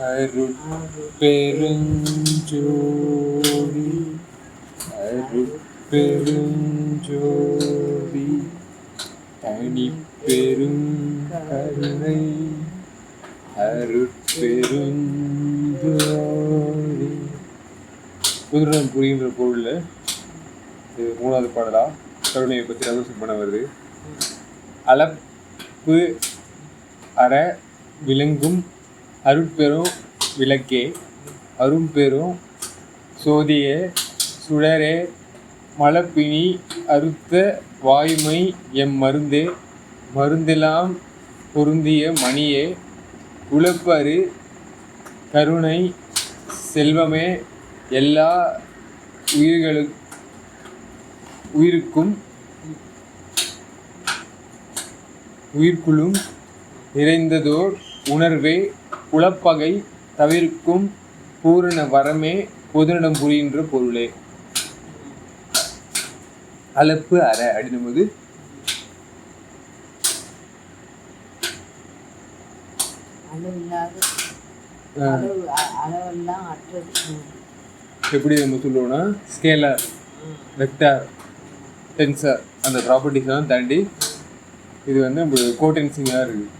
அருட்பெருஞ்சோதி அருட்பெருஞ்சோதி தனிப்பெரும் கருணை அருட்பெருஞ்சோதி. புதுடன் புரிகின்ற பொருளில் இது 3வது பாடலா கருணையை பற்றி ரகசியம் பண்ண வருது. அளப்பு அற விளங்கும் அருட்பெரும் விளக்கே அரும்பெரும் சோதியே சுடரே மலப்பினி அறுத்த வாய்மை எம் மருந்தே மருந்தெல்லாம் பொருந்திய மணியே உழப்பரு கருணை செல்வமே எல்லா உயிர்க்குள்ளும் நிறைந்ததோர் உணர்வே உளப்பகை தவிர்க்கும் பூரண வரமே பொதுநடம் புரிகின்ற பொருளே. அளப்பு அற அப்படின்னும்போது எப்படி நம்ம சொல்லுவோம்னா ஸ்கேலர், வெக்டார், டென்சர் அந்த ப்ராப்பர்ட்டிஸ் எல்லாம் தாண்டி இது வந்து நம்ம கோடென்சிங்காக இருக்குது.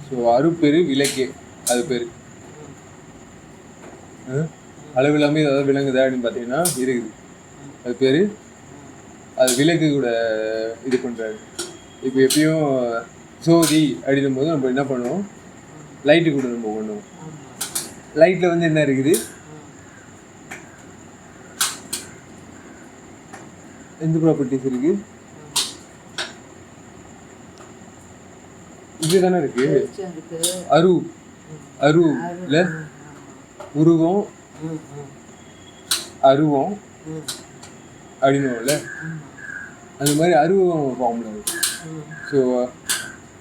ஸோ அருப்பெரு விளக்கே அது பேர். அளவு இல்லாமல் ஏதாவது விளங்குதா அப்படின்னு பார்த்தீங்கன்னா இருக்குது. அது பேர் அது விளக்கு கூட இது பண்ணுறாரு. இப்போ எப்பயும் சோதி அப்படின்னும் போது நம்ம என்ன பண்ணுவோம், லைட்டு கூட நம்ம பண்ணுவோம். லைட்டில் வந்து என்ன இருக்குது, எந்த ப்ராப்பர்ட்டிஸ் இருக்குது, இதுதானே இருக்கு. அருல உருவம் அருவம் அப்படின்னுவோம்ல, அந்த மாதிரி அருவம் ஃபார்ம்ல இருக்கு. ஸோ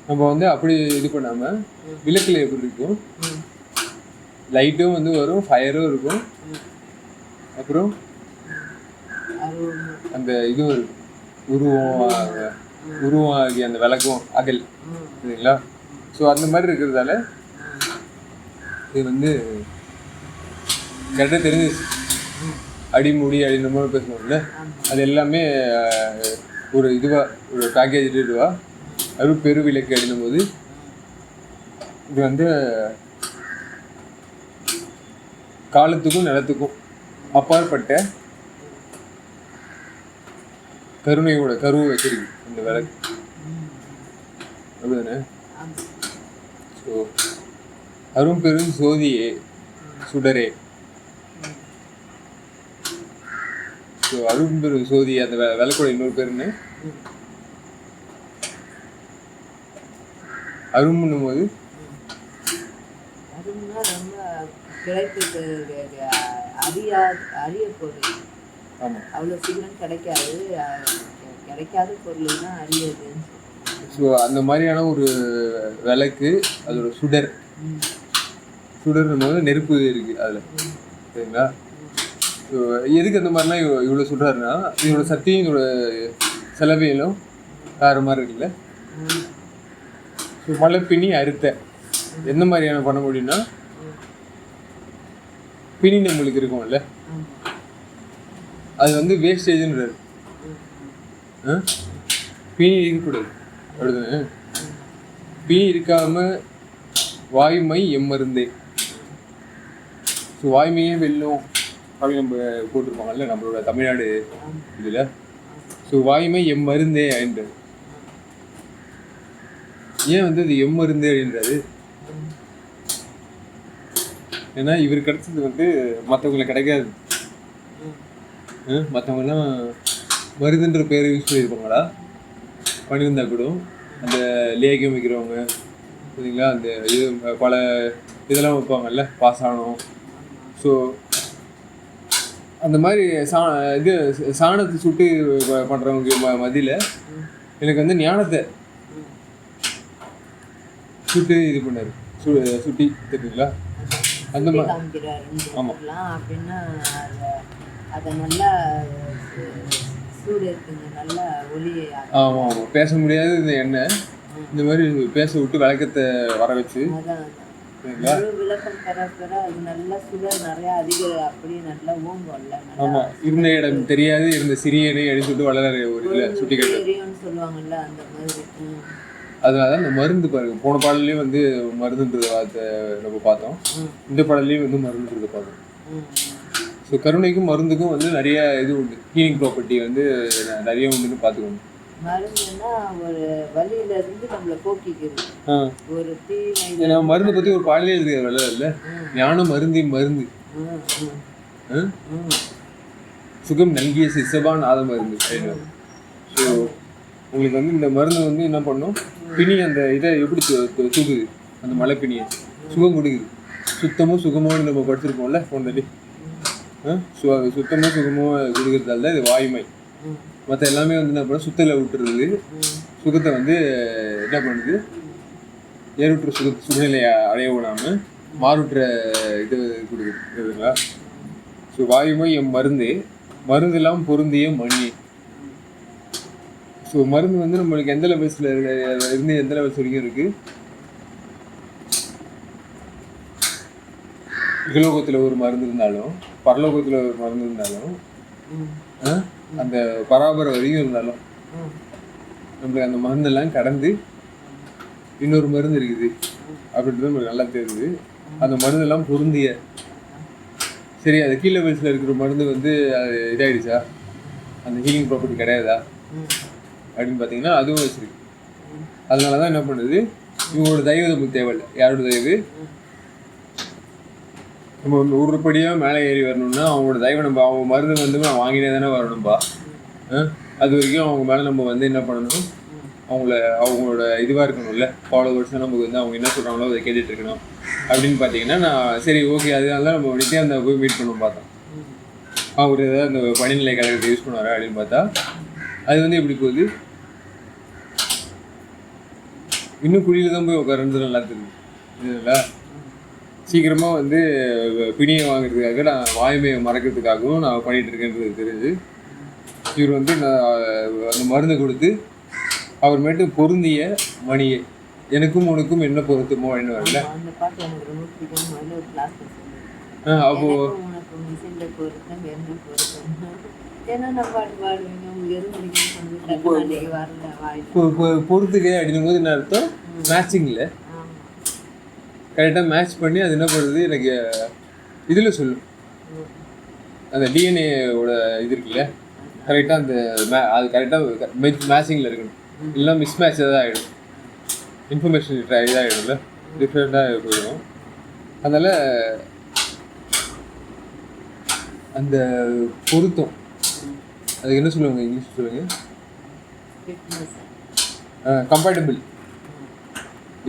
நம்ம வந்து அப்படி இது பண்ணாமல் விளக்கில் எப்படி இருக்கும், லைட்டும் வந்து வரும், ஃபயரும் இருக்கும், அப்புறம் அந்த இதுவும் இருக்கும், உருவம் ஆகிய அந்த விளக்கும் அகல் சரிங்களா. ஸோ அந்த மாதிரி இருக்கிறதால இது வந்து கரெக்டாக தெரிஞ்சிச்சு. அடிமுடி அப்படின்ற மாதிரி பேசணும்ல, அது எல்லாமே ஒரு இதுவாக ஒரு பேக்கேஜ் இதுவாக அருட்பெரு விளக்கு அப்படின்னும் போது இது வந்து காலத்துக்கும் நிலத்துக்கும் அப்பாற்பட்ட கருணையோட கருவை வச்சிருக்கு இந்த விளக்கு, அப்படிதானே. ஸோ அரும்பெரும் சோதியே சுடரே. ஸோ அரும்பெரும் சோதி அந்த விளக்கோட இன்னொரு பேருன்னு அரும்புன்னும் போது அவ்வளோ சீக்கிரம் கிடைக்காத பொருள் தான் அரியது. ஸோ அந்த மாதிரியான ஒரு விளக்கு, அதோட சுடர்னும் போது நெருப்பு இருக்குது அதில் சரிங்களா. ஸோ எதுக்கு அந்த மாதிரிலாம் இவ்வளோ சுடுறாருன்னா, இதோட சக்தியும் இதோட செலவையிலும் வேறு மாதிரி இருக்குல்ல. ஸோ மலைப்பினி அறுத்த எந்த மாதிரியான பண்ண முடியும்னா, பினி நம்மளுக்கு இருக்கும்ல, அது வந்து வேஸ்டேஜ்ன்றாரு. பினி இருக்கக்கூடாது அப்படிதானே. பினி இருக்காம வாய்மை எம்மருந்தே. ஸோ வாய்மையே வெல்லும் அப்படின்னு நம்ம போட்டிருப்பாங்கல்ல நம்மளோட தமிழ்நாடு இதில். ஸோ வாய்மை எம்மருந்தே அப்படின்றாரு. ஏன் வந்து அது எம்மருந்தே அப்படின்றாரு, ஏன்னா இவர் கிடைச்சது வந்து மற்றவங்களுக்கு கிடைக்காது. மற்றவங்கலாம் மருந்துன்ற பேரை யூஸ் பண்ணியிருப்பாங்களா, பண்ணியிருந்தா கூட அந்த லேகியம் வைக்கிறவங்க சரிங்களா, அந்த இது பல இதெல்லாம் வைப்பாங்கல்ல, பாசானம். ஸோ அந்த மாதிரி இது சாணத்தை சுட்டு பண்ணுறவங்க மதியில் எனக்கு வந்து ஞானத்தை சுட்டு இது பண்ணார், சுட்டி தெரியுங்களா அந்த மாதிரி. ஆமாம் அப்படின்னா அதை நல்லா ஆமாம் பேச முடியாது இந்த எண்ணெய் இந்த மாதிரி பேச விட்டு விளக்கத்தை வர வச்சு சரிங்களா? முழு விளக்கம் பெற அது நல்லா சுகர் நிறைய அப்படியே நல்லா ஓங்கும்ல. ஆமாம், இருந்த இடம் தெரியாது இருந்த சிறியனை அடிச்சுட்டு வளர ஒரு இதில் சுட்டி கட்டு தெரியும்னு சொல்லுவாங்கல்ல, அந்த மாதிரி. அதனால தான் இந்த மருந்து பாருங்க, போன பாடல்லையும் வந்து மருந்துன்றது வார்த்தை நம்ம பார்த்தோம், இந்த பாடல்லையும் வந்து மருந்துன்றதை பார்த்தோம். ஸோ கருணைக்கும் மருந்துக்கும் வந்து நிறைய இது உண்டு, ஹீலிங் ப்ராப்பர்ட்டி வந்து நிறைய உண்டுன்னு பார்த்துக்கணும். மருந்துன்னா ஒரு வலியில இருந்து நம்மளை போக்கிக்கிறது. ஒரு ஏன்னா மருந்து பற்றி ஒரு பாடலே இருக்கு வரல இல்லை, ஞானம் மருந்தின் மருந்து, சுகம் நல்கிய சிசபான் ஆத மருந்து. ஸோ உங்களுக்கு வந்து இந்த மருந்து வந்து என்ன பண்ணும், பிணி அந்த இதை எப்படி தூக்குது, அந்த மலை பிணியை சுகம் கொடுக்குது. சுத்தமும் சுகமும் நம்ம படிச்சிருக்கோம்ல போனதே. ஸோ அது சுத்தமும் சுகமும் கொடுக்குறதால தான் இது வாய்மை. மற்ற எல்லாமே வந்து என்ன பண்ண சுத்தலை விட்டுறது, சுகத்தை வந்து என்ன பண்ணுது, ஏறுற்ற சுகநிலையை அடைய விடாமல் மாறுற்ற இது கொடுக்குதுங்களா. ஸோ வாயுமை எம் மருந்து, மருந்தெல்லாம் பொருந்திய மணி. ஸோ மருந்து வந்து நம்மளுக்கு எந்த லெவல்ஸில் இருந்து எந்த லெவல்ஸ் வரைக்கும் இருக்குது, இகலோகத்தில் ஒரு மருந்து இருந்தாலும் பரலோகத்தில் ஒரு மருந்து இருந்தாலும் அந்த பராபர வரைக்கும் இருந்தாலும் நம்மளுக்கு அந்த மருந்தெல்லாம் கடந்து இன்னொரு மருந்து இருக்குது அப்படின்றது நம்மளுக்கு நல்லா தெரியுது. அந்த மருந்தெல்லாம் பொருந்திய, சரி அது கீழ் லெவல்ஸில் இருக்கிற மருந்து வந்து அது இதாகிடுச்சா, அந்த ஹீலிங் ப்ராப்பர்ட்டி கிடையாதா அப்படின்னு பார்த்தீங்கன்னா அதுவும் வச்சிருக்கு. அதனால தான் என்ன பண்ணுது, இவங்களோட தயவு நமக்கு தேவையில்லை. யாரோட தயவு, நம்ம உருப்படியாக மேலே ஏறி வரணும்னா அவங்களோட தயவு நம்ம, அவங்க மருந்து வந்து வாங்கினே தானே வரணும்பா. அது வரைக்கும் அவங்க மேலே நம்ம வந்து என்ன பண்ணணும், அவங்களோட இதுவாக இருக்கணும்ல, ஃபாலோவர்ஸாக நமக்கு வந்து அவங்க என்ன சொல்கிறாங்களோ அதை கேட்டுட்டு இருக்கணும். அப்படின்னு பார்த்தீங்கன்னா நான் சரி ஓகே, அதனால தான் நம்ம நித்யானந்தா போய் மீட் பண்ணணும் பார்த்தோம். அவர் ஏதாவது அந்த பணிநிலை கழகத்தை யூஸ் பண்ணுவார் அப்படின்னு பார்த்தா அது வந்து எப்படி போகுது, இன்னும் குழியில் தான் போய் உட்காருன்றது நல்லா தெரியுது. இதுல சீக்கிரமாக வந்து பிணியை வாங்குறதுக்காக நான் வாய்மையை மறக்கிறதுக்காகவும் நான் பண்ணிகிட்டு இருக்கேன்றது தெரியுது. இவர் வந்து நான் அந்த மருந்தை கொடுத்து அப்புறமேட்டு பொருந்திய மணியை, எனக்கும் உனக்கும் என்ன பொருத்தமோ அப்படின்னு வரல. அப்போ பொறுத்துக்க அப்படின்னும் போது என்ன அர்த்தம், மேட்சிங்கில் கரெக்டாக மேட்ச் பண்ணி அது என்ன பண்ணுறது எனக்கு இதில் சொல்லும். அந்த டிஎன்ஏவோட இது இருக்குல்ல, கரெக்டாக அந்த அது கரெக்டாக மேட்சிங்கில் இருக்கணும், இல்லைனா மிஸ் மேட்ச் தான் ஆகிடும், இன்ஃபர்மேஷன் இதாகிடும்ல, டிஃப்ரெண்ட்டாக போயிடும். அதனால் அந்த பொருத்தம், அதுக்கு என்ன சொல்லுவாங்க இங்கிலீஷ் சொல்லுங்கள், கம்பேட்டபிள்.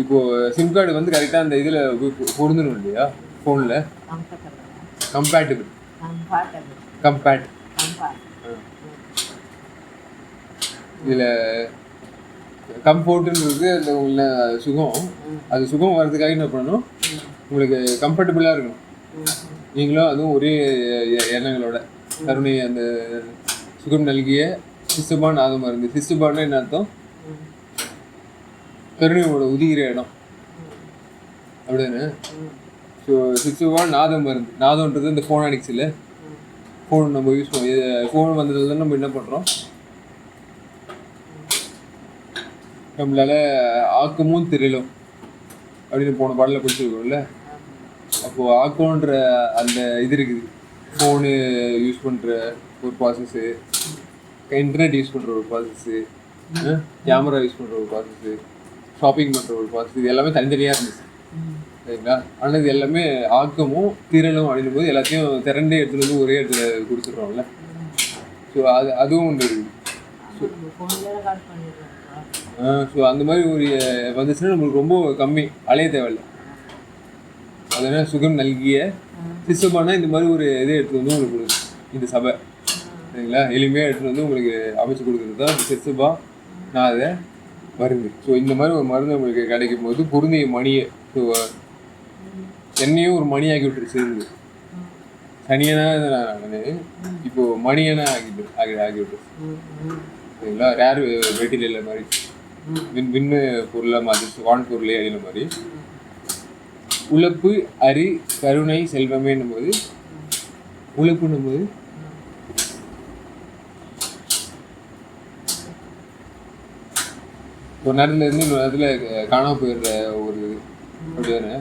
இப்போது சிம் கார்டு வந்து கரெக்டாக அந்த இதில் பொருந்தணும் இல்லையா ஃபோனில், கம்பேட்டபிள் இதில் கம்ஃபோர்ட்டுன்றது அந்த உள்ள சுகம், அது சுகம் வர்றதுக்காக என்ன பண்ணணும், உங்களுக்கு கம்ஃபர்டபுளாக இருக்கணும். நீங்களும் அதுவும் ஒரே எண்ணங்களோட கருணை அந்த சுகம் நல்கிய சிசுபான் ஆதம் மருந்து. சிசுபான்னா என்ன அர்த்தம், கருணையோட உதிகிற இடம் அப்படிதானே. ஸோ சிசுபான் நாதம் மருந்து, நாதம்ன்றது இந்த ஃபோனானிக்ஸ் இல்லை, ஃபோன் நம்ம யூஸ் பண்ணி ஃபோன் வந்ததுல தான் நம்ம என்ன பண்ணுறோம், நம்மளால் ஆக்கமும் திரளும் அப்படின்னு போன பாடலில் பிடிச்சிருக்கோம்ல. அப்போது ஆக்கம்ன்ற அந்த இது இருக்குது, ஃபோனு யூஸ் பண்ணுற ஒரு ப்ராசஸ்ஸு, இன்டர்நெட் யூஸ் பண்ணுற ஒரு ப்ராசஸ்ஸு, கேமரா யூஸ் பண்ணுற ஒரு ப்ராசஸ்ஸு, ஷாப்பிங் பண்ணுற ஒரு ப்ராசஸ், இது எல்லாமே தனித்தனியாக இருந்துச்சு சரிங்களா. ஆனால் இது எல்லாமே ஆக்கமும் திரளும் அப்படின்னும் போது எல்லாத்தையும் திரண்டே எடுத்துகிட்டு வந்து ஒரே இடத்துல கொடுத்துட்றோம்ல. ஸோ அதுவும் ஒன்று இருக்குது. ஸோ அந்த மாதிரி ஒரு வந்துச்சுன்னா நம்மளுக்கு ரொம்ப கம்மி, அலைய தேவையில்லை. அது என்ன சுகம் நல்கிய சிசுபானா இந்த மாதிரி ஒரு இதை எடுத்துகிட்டு வந்து உங்களுக்கு கொடுக்குது இந்த சபை சரிங்களா. எளிமையாக எடுத்துகிட்டு வந்து உங்களுக்கு அமைச்சு கொடுக்குறது தான் சிசுபா நான் அதை மருந்து. ஸோ இந்த மாதிரி ஒரு மருந்து உங்களுக்கு கிடைக்கும் போது பொருந்திய மணியை, ஸோ என்னையும் ஒரு மணியாக்கி விட்டுருச்சு இருந்தது, சனியனா நான் இப்போது மணியனா ஆகி விட்டுருச்சு சரிங்களா. ரேர் மெட்டீரியல் மாதிரி விண்ணு பொருளாக மாதிரி வான் பொருளே அடின மாதிரி உழைப்பு அறி கருணை செல்வமேன்னும் போது உழைப்புன்னும் போது ஒரு நேரத்துல இருந்து இன்னொரு நேரத்துல காணாம போயிடுற ஒரு இது அப்படிதானே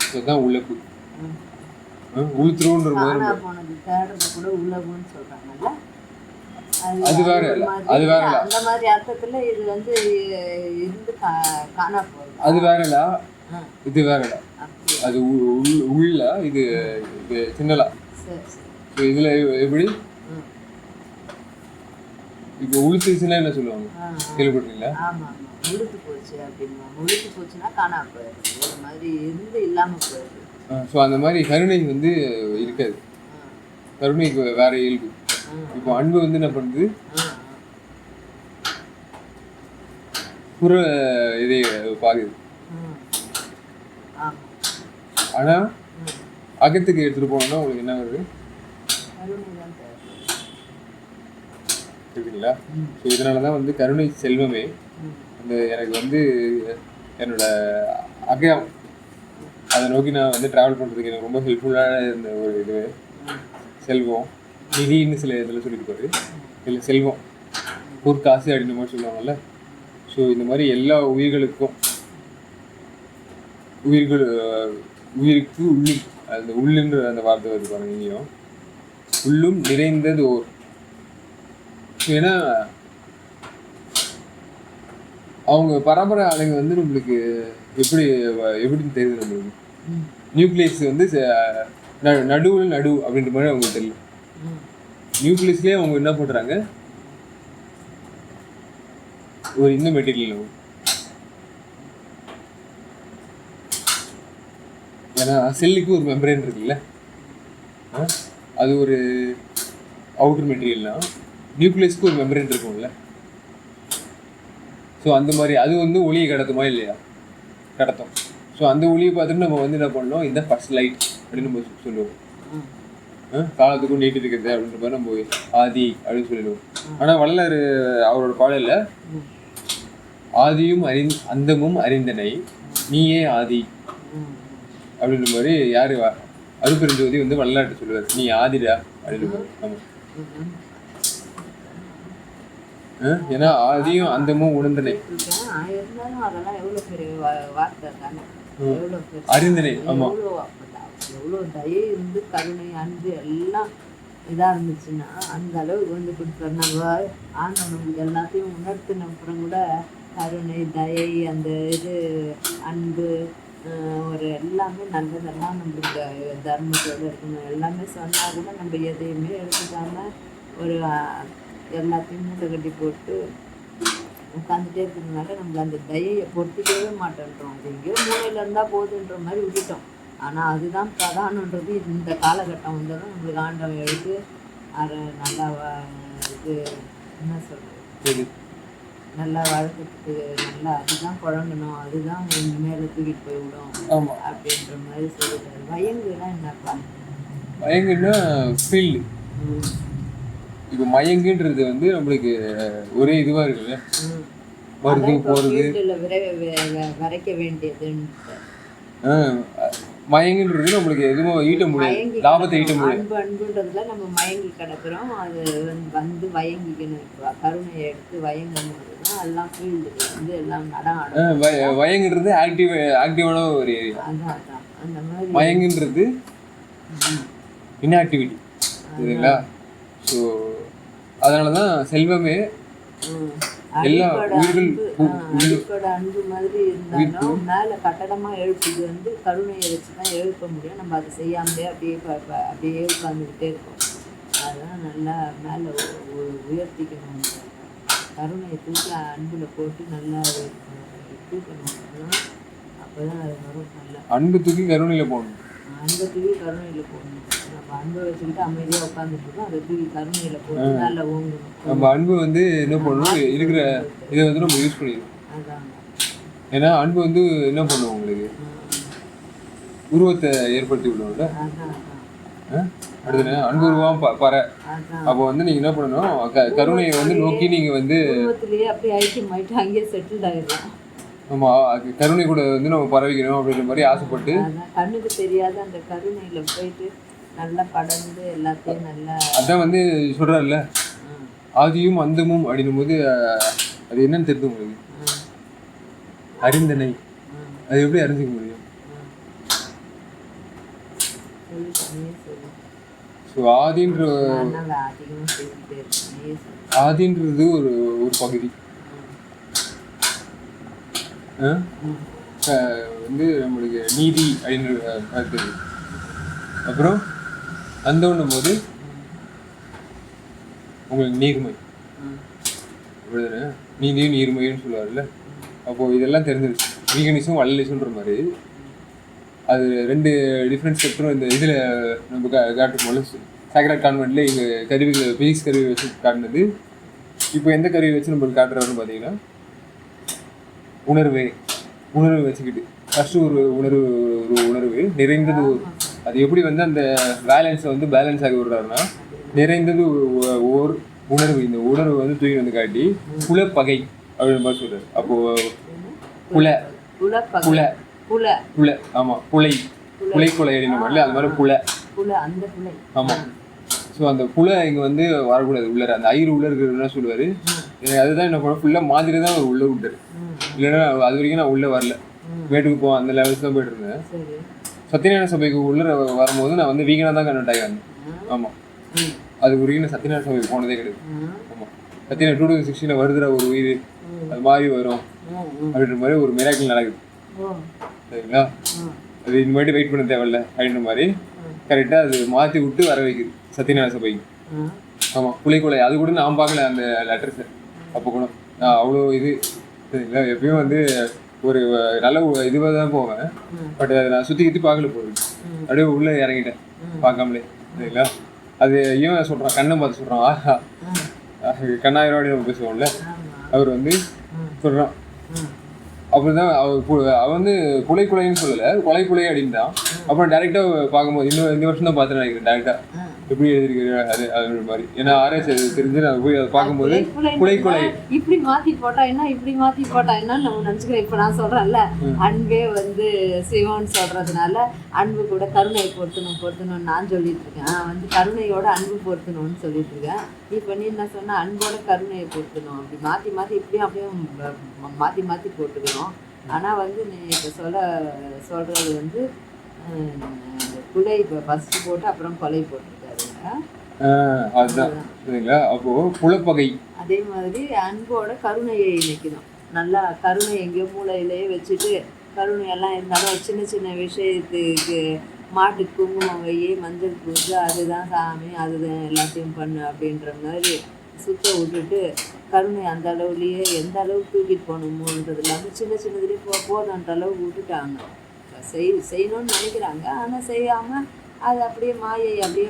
இதுதான் உழைப்பு. உளுத்துருன்ற போது காணா போனது தேடுறது கூட உலகம்னு சொல்றாங்கல்ல. அது வேற இல்ல, அது வேற இல்ல, அந்த மாதிரி அர்த்தத்துல இது வந்து இருந்து காணா போகுது. அது வேற இல்ல, இது வேற இல்ல. அது உள்ள இது இது சின்னலா. சரி இதுல எப்படி இப்போ உளுத்துச்சுன்னா என்ன சொல்லுவாங்க கேள்விப்பட்டீங்களா? ஆமா ஆமா, உளுத்து போச்சு அப்படின்னா, உளுத்து போச்சுன்னா காணா போயிடுது, ஒரு மாதிரி இருந்து இல்லாம போயிடுது. ஸோ அந்த மாதிரி கருணை வந்து இருக்காது, கருணைக்கு வேற இயல்பு. இப்போ அன்பு வந்து என்ன பண்ணுது, புற இதை பாக்குது, ஆனா அகத்துக்கு எடுத்துட்டு போனோம்னா உங்களுக்கு என்ன வருது, இருக்குங்களா? ஸோ இதனாலதான் வந்து கருணை செல்வமே அந்த எனக்கு வந்து என்னோட அகம் அதை நோக்கி நான் வந்து ட்ராவல் பண்ணுறதுக்கு எனக்கு ரொம்ப ஹெல்ப்ஃபுல்லாக இருந்த ஒரு இது செல்வம். நிதின்னு சில இதில் சொல்லியிருப்பாரு, இல்லை செல்வம் காசு அப்படின்ற மாதிரி சொல்லுவாங்கல்ல. ஸோ இந்த மாதிரி எல்லா உயிர்களுக்கும் உயிருக்கு உள்ளும் அந்த உள்ளுன்ற அந்த வார்த்தை வருது பாருங்க, இங்கேயும் உள்ளும் நிறைந்தது ஓர். ஏன்னா அவங்க பரம்பரை ஆளுங்க வந்து நம்மளுக்கு எப்படின்னு தெரியுது, நம்மளுக்கு நியூக்ளியஸ் வந்து நடுவில் நடு அப்படின்ற மாதிரி அவங்களுக்கு தெரியும். நியூக்ளியஸ்லேயே அவங்க என்ன பண்ணுறாங்க, ஒரு இந்த மெட்டீரியல். ஏன்னா செல்லுக்கு ஒரு மெம்பரேன் இருக்குல்ல, அது ஒரு அவுட்டர் மெட்டீரியல்னா நியூக்ளியஸ்க்கு ஒரு மெம்பரேன் இருக்கும்ல. ஸோ அந்த மாதிரி அது வந்து ஒளியை கடத்துமா இல்லையா, கடத்தும். ஸோ அந்த ஒளியை பார்த்துட்டு நம்ம வந்து என்ன பண்ணோம், இந்த ஃபர்ஸ்ட் லைட் அப்படின்னு நம்ம சொல்லுவோம். காலத்துக்கும் நீட்டு இருக்கிறது அப்படின்ற மாதிரி நம்ம ஆதி அப்படின்னு சொல்லிடுவோம். ஆனால் வள்ளலார் அவரோட பாடல்ல ஆதியும் அந்தமும் அறிந்தனை நீயே ஆதி அப்படின்ற மாதிரி யாரு அருப்பெருஞ்சோதி வந்து வள்ளலார்ட்ட சொல்லுவார், நீ ஆதிடா அப்படின்னு. ஏன்னா ஆதியும் அந்தமும் உணர்ந்தனை அறிந்தனை. ஆமா, எவ்வளோ தயை இருந்து கருணை அன்பு எல்லாம் இதா இருந்துச்சுன்னா அந்த அளவுக்கு வந்து கொடுத்தாரு. நம்ம ஆண்டவனுக்கு எல்லாத்தையும் உணர்த்தின அப்புறம் கூட கருணை தயை அந்த இது அன்பு ஒரு எல்லாமே நல்லதெல்லாம் நம்மளுக்கு தர்மத்தோடு இருக்கணும் எல்லாமே சொன்னால் கூட நம்ம எதையுமே எடுத்துக்காம ஒரு எல்லாத்தையும் மூட்டை கட்டி போட்டு உட்காந்துட்டே இருக்கிறதுனால நம்மள அந்த தயையை பொறுத்துக்கவே மாட்டேன்றோம். அது எங்கேயோ மூலையில் இருந்தால் போதுன்ற மாதிரி விட்டுட்டோம். ஆனால் அதுதான் பிரதானன்றது இந்த காலகட்டம் வந்ததும் நம்மளுக்கு ஆண்டவன் எடுத்து அதை நல்லா இது என்ன சொல்கிறது, நல்லா வளர்க்கறதுக்கு நல்லா அதுதான் குழங்கணும், அதுதான் மேலே தூக்கிட்டு போய்விடும் அப்படின்ற மாதிரி சொல்லிட்டாரு. வயங்குன்னா என்னப்பா? வயங்குன்னா ஃபீல்டு. இப்போ மயங்குன்றது வந்து நம்மளுக்கு ஒரே இதுவாக இருக்குல்ல, வருது போகிறது வரைக்க வேண்டியதுன்னு. மயங்குன்றது நம்மளுக்கு எதுவும் ஈட்ட முடியாது, லாபத்தை ஈட்ட முடியாது. அன்புன்றதுல நம்ம மயங்கி கிடக்குறோம், அது வந்து வயங்கிக்கணும். கருணையை எடுத்து வயங்கணுன்றதுதான் எல்லாம் ஃபீல்டு வந்து எல்லாம் நடம். வயங்குன்றது ஆக்டிவான ஒரு ஏரியா. அதான் அந்த மாதிரி. மயங்குன்றது இன்ஆக்டிவிட்டி, சரிங்களா? ஸோ அதனால தான் செல்வமே எல்லா உயிர்கள் அன்பு மாதிரி இருந்தாலும் மேலே கட்டடமாக எழுப்புது வந்து கருணையை வச்சு தான் எழுப்ப முடியும். நம்ம அதை செய்யாமலே அப்படியே உட்காந்துக்கிட்டே இருக்கோம். அதுதான் நல்லா மேலே உயர்த்திக்கணும். கருணையை தூக்கி அன்பில் போட்டு நல்லா தூக்கணும். அப்போ தான் அது வரும். நல்லா அன்பு தூக்கி கருணையில் போடணும், அன்பை தூக்கி கருணையில் போடணும். நம்ம அன்பை வச்சுக்கிட்டு அமைதியாக உட்காந்துட்டு இருக்கோம், அதை தூக்கி கருணையில் போட்டு நல்லா ஓங்கணும். நம்ம அன்பு வந்து என்ன பண்ணணும், இருக்கிற இதை வந்து நம்ம யூஸ் பண்ணிடுவோம். ஏன்னா அன்பு வந்து என்ன பண்ணுவோம், உங்களுக்கு உருவத்தை ஏற்படுத்தி விடுவோம்ல. அடுத்து அன்பு உருவம் பற. அப்போ வந்து நீங்க என்ன பண்ணணும், கருணையை வந்து நோக்கி நீங்க வந்து அப்படியே ஐக்கியம் ஆயிட்டு அங்கேயே செட்டில் ஆயிடலாம். ஆமா அது கருணை கூட வந்து நம்ம பரவிக்கணும் அப்படின்ற மாதிரி ஆசைப்பட்டு அதான் கண்ணுக்கு தெரியாத அந்த கருணையில போயிட்டு நல்லா படர்ந்து எல்லாத்தையும் நல்லா அதான் வந்து சொல்றாருல்ல ம், ஆதியும் அந்தமும் அப்படின்னும் போது அது என்னன்னு தெரிஞ்சு உங்களுக்கு ம், அறிந்தனை ம், அது எப்படி அறிஞ்சிக்க முடியும்? ம். சொல்லு, நீயே சொல்லு. ஸோ ஆதின்ற அதனால அதிகமாக பேசிக்கிட்டே இருக்கேன், நீயே சொல்லு. ஆதின்றது ஒரு ஒரு பகுதி ம், ஆ? ம், வந்து நம்மளுக்கு நீதி அப்படின்ற கருத்து இருக்கு. அப்புறம் அந்த ஒன்றும் போது உங்களுக்கு நீர்மை ம், அப்படிதானே நீதியும் நீர்மையும் சொல்லுவார்ல. அப்போது இதெல்லாம் தெரிஞ்சிருச்சு வீகனிஸும் வல்லலிசம்ன்ற மாதிரி அது ரெண்டு டிஃப்ரெண்ட் ஸ்பெக்ட்ரம் இந்த இதில் நம்ம காட்டும்போது சேக்ரட் கான்வென்ட்ல இங்கே கருவிகள் ஃபிசிக்ஸ் கருவி வச்சு காட்டினது. இப்போ எந்த கருவி வச்சு நம்மளுக்கு காட்டுறாருன்னு பார்த்தீங்கன்னா உணர்வு வச்சுக்கிட்டு ஃபஸ்ட்டு ஒரு உணர்வு நிறைந்தது அது எப்படி வந்து அந்த பேலன்ஸை வந்து பேலன்ஸ் ஆகி விடுறாருன்னா நிறைந்தது ஓர் உணர்வு. இந்த உணர்வு வந்து தூக்கி வந்து காட்டி புலப்பகை அப்படின்ற மாதிரி சொல்றாரு. அப்போது புல புலப்பகை. புல புல புல ஆமாம் புலை கொலை அப்படின்ற மாதிரில அது மாதிரி புல அந்த புலை. ஆமாம். ஸோ அந்த புலை இங்கே வந்து வரக்கூடாது உள்ளார அந்த ஐயர் உள்ள இருக்கிறதுனா சொல்லுவார். அதுதான் என்ன பண்ண ஃபுல்லாக மாதிரி தான் அவர் உள்ளே விட்டார். இல்லைன்னா அது வரைக்கும் நான் உள்ளே வரல, வீட்டுக்கு போவேன் அந்த லெவல்ஸ் தான் போயிட்டு இருந்தேன். சரி. சத்யநாராயண சபைக்கு உள்ள வரும்போது நான் வந்து வீகனாக தான் கன்வெர்ட் ஆகி வந்தேன். ஆமாம், அது வரைக்கும் நான் சத்யநாராயண சபைக்கு போனதே கிடையாது. ஆமாம், சத்யநாராயண 2016 வருதுற ஒரு உயிர் அது மாதிரி வரும் அப்படின்ற மாதிரி ஒரு மிராக்கிள் நடக்குது. சரிங்களா? அது இந்த மாதிரி வெயிட் பண்ண தேவையில்ல அப்படின்ற மாதிரி கரெக்டாக அது மாற்றி விட்டு வர வைக்குது சத்யநாராயண சபைக்கு. ஆமாம், புலைக்கொலை அது கூட நான் பார்க்கல அந்த லெட்டர்ஸை. அப்போ கூட நான் அவ்வளோ இது சரிங்களா எப்பயும் வந்து ஒரு நல்ல இதுவாக தான் போவேன். பட் அதை நான் சுற்றி பார்க்கல போகுது. அப்படியே உள்ளே இறங்கிட்டேன் பார்க்காமலே. சரிங்களா? அது இவன் சொல்கிறான், கண்ணை பார்த்து சொல்கிறான், ஆஹா கண்ணாயிரம் நம்ம பேசுவோம்ல, அவர் வந்து சொல்கிறான். அப்படிதான் அவர் வந்து கொலைன்னு சொல்லலை, கொலை அப்படின்னு தான். அப்புறம் டேரெக்டாக பார்க்கும்போது இந்த வருஷம் தான் பார்த்து நினைக்கிறேன் டேரெக்டாக எப்படி எழுதிருக்கிறேன் அது அது மாதிரி. ஏன்னா ஆர்எஸ் தெரிஞ்சு நான் போய் அதை பார்க்கும்போது கொலை இப்படி மாற்றி போட்டா என்ன இப்படி மாற்றி போட்டா என்னன்னு நம்ம நினச்சிக்கிறேன். இப்போ நான் சொல்கிறேன்ல, அன்பே வந்து சிவன் சொல்கிறதுனால அன்பு கூட கருணையை பொருத்தணும்னு நான் சொல்லிட்டு இருக்கேன். வந்து கருணையோட அன்பு பொருத்தணும்னு சொல்லிட்டு இருக்கேன். இப்போ நீ என்ன சொன்னால் அன்போட கருணையை பொருத்தணும், அப்படி மாற்றி இப்படியும் அப்படியும் மாற்றி போட்டுக்கணும். ஆனால் வந்து நீ இப்போ சொல்கிறது வந்து கொலை இப்போ ஃபஸ்ட்டு போட்டு அப்புறம் கொலை போட்டிருக்காருங்க. அதுதான் சரிங்களா? அப்போது புலப்பகை அதே மாதிரி அன்போட கருணையை இணைக்கணும். நல்லா கருணை எங்கேயோ மூளையிலேயே வச்சுட்டு கருணையெல்லாம் இருந்தாலும் சின்ன சின்ன விஷயத்துக்கு மாட்டுக்கு குங்குமம் வை, மஞ்சள் பூஜை, அதுதான் சாமி, அதுதான் எல்லாத்தையும் பண்ணு அப்படின்ற மாதிரி சுத்த விட்டுட்டு கருணை அந்த அளவுலேயே எந்த அளவுக்கு தூக்கிட்டு போகணுமோன்றது இல்லாமல் சின்ன சின்னதுலேயே போதுன்ற அளவுக்கு விட்டுட்டாங்க. செய்யணும்னு நினைக்கிறாங்க, ஆனால் செய்யாமல் அது அப்படியே மாயை அப்படியே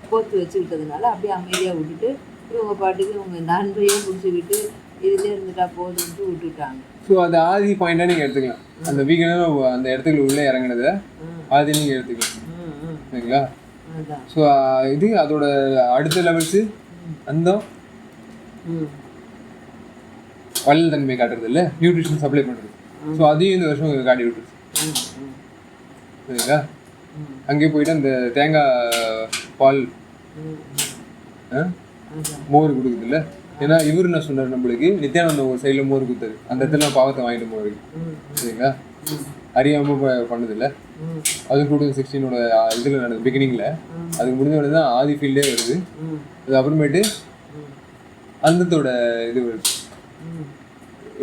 கோத்து வச்சுக்கிட்டதுனால அப்படியே அமைதியாக விட்டுட்டு இவங்க பாட்டுக்கு இவங்க இந்த அன்பையே பிடிச்சிக்கிட்டு இதுலேயே இருந்துட்டா போதுன்ட்டு விட்டுட்டாங்க. ஸோ அது ஆதி பாயிண்டாக நீங்கள் எடுத்துக்கலாம். அந்த வீக்கெண்டாக அந்த இடத்துக்கு உள்ளே இறங்கினதை ஆதி நீங்கள் எடுத்துக்கலாம். சரிங்களா? ஸோ இது அதோட அடுத்த லெவல்ஸு அந்த வள்ளல் தன்மை காட்டுறது இல்லை, நியூட்ரிஷன் சப்ளை பண்ணுறது. ஸோ அதையும் இந்த வருஷம் காட்டி விட்டுருச்சு. சரிங்களா? அங்கே போயிட்டு அந்த தேங்காய் பால் மோர் கொடுக்குது இல்லை. ஏன்னா இவர் என்ன சொன்னார், நம்மளுக்கு நித்யானந்தம் ஒரு சைடில் மோர் கொடுத்தாரு, அந்த இடத்துல பாவத்தை வாங்கிட்டு போகிறது. சரிங்களா? அறியாமல் பண்ணதில்லை. அது 2016 இதில் நடந்தது பிகினிங்கில். அதுக்கு முடிஞ்ச உடனே தான் ஆதி ஃபீல்டே வருது. அது அப்புறமேட்டு அந்தத்தோட இது வருது.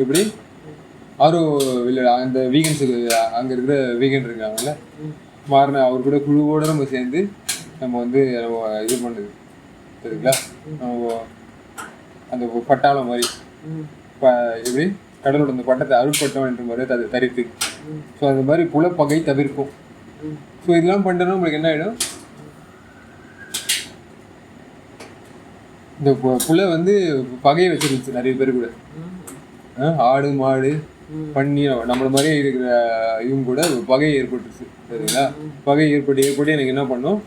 எப்படி அந்த வீகன்ஸுக்கு அங்கே இருக்கிற வீகன் இருக்காங்கல்ல மாறின அவர் கூட குழுவோடு நம்ம சேர்ந்து நம்ம வந்து இது பண்ணுது. சரிங்களா? நம்ம அந்த பட்டாளம் மாதிரி எப்படி கடலோட அந்த பட்டத்தை அருட்பட்டம் என்ற மாதிரி தரித்து. ஸோ அந்த மாதிரி புலப்பகை தவிர்க்கும். ஸோ இதெல்லாம் பண்ணிட்டோம்னா நம்மளுக்கு என்ன ஆகிடும், இந்த புலை வந்து பகையை வச்சிருந்துச்சு நிறைய பேர் கூட. ஆடு மாடு பண்ணி நம்மள மாதிரியே இருக்கிற இவங்க கூட பகை ஏற்பட்டுருச்சு. சரிங்களா? பகை ஏற்பட்டு எனக்கு என்ன பண்ணோம்,